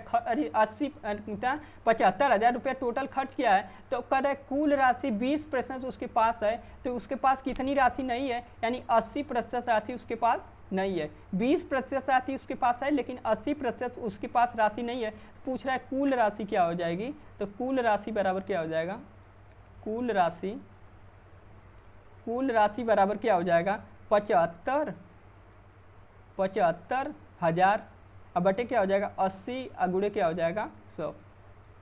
Speaker 1: 75,000 रुपये टोटल खर्च किया है, तो कर रहा है कुल राशि 20% उसके पास है, तो उसके पास कितनी राशि नहीं है, यानी 80% राशि उसके पास नहीं है। 20% राशि उसके पास है लेकिन 80% उसके पास राशि नहीं है। पूछ रहा है कुल राशि क्या हो जाएगी, तो कुल राशि बराबर क्या हो जाएगा, कुल राशि बराबर क्या हो जाएगा 75,000, अब बटे क्या हो जाएगा 80, अगुड़े क्या हो जाएगा 100,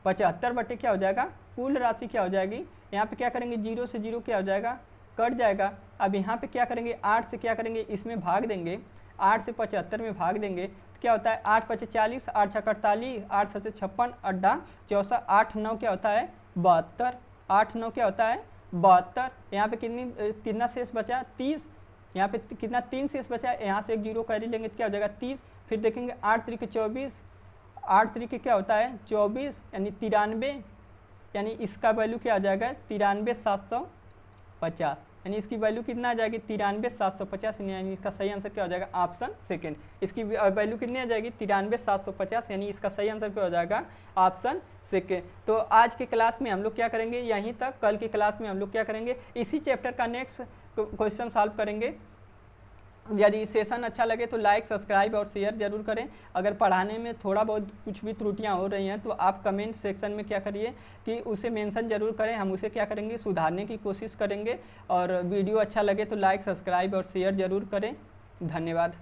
Speaker 1: 75 बटे क्या हो जाएगा कुल राशि क्या हो जाएगी। यहाँ पे क्या करेंगे 0 से 0 क्या हो जाएगा, कट जाएगा। अब यहाँ पे क्या करेंगे 8 से क्या करेंगे, इसमें भाग देंगे, 8 से 75 में भाग देंगे तो क्या होता है 8 5 40, 8 6 48, 8 7 56, 8 64, 8 9 क्या होता है 72, 8 9 क्या होता है 72। यहाँ पे कितना शेष बचा 30, यहाँ पे कितना 3 शेष बचा है, यहाँ से एक 0 कैरी लेंगे तो क्या हो जाएगा 30। फिर देखेंगे 8 3 24, 8 3 क्या होता है 24, यानी 93, यानी इसका वैल्यू क्या आ जाएगा 93,750, यानी इसकी वैल्यू कितना आ जाएगी 93,750, यानी इसका सही आंसर क्या हो जाएगा ऑप्शन सेकंड। इसकी वैल्यू कितनी आ जाएगी 93,750, यानी इसका सही आंसर क्या हो जाएगा ऑप्शन सेकंड। तो आज के क्लास में हम लोग क्या करेंगे यहीं तक, कल की क्लास में हम लोग क्या करेंगे इसी चैप्टर का नेक्स्ट क्वेश्चन सॉल्व करेंगे। यदि सेशन अच्छा लगे तो लाइक सब्सक्राइब और शेयर जरूर करें। अगर पढ़ाने में थोड़ा बहुत कुछ भी त्रुटियां हो रही हैं तो आप कमेंट सेक्शन में क्या करिए कि उसे मेंशन जरूर करें, हम उसे क्या करेंगे सुधारने की कोशिश करेंगे। और वीडियो अच्छा लगे तो लाइक सब्सक्राइब और शेयर जरूर करें। धन्यवाद।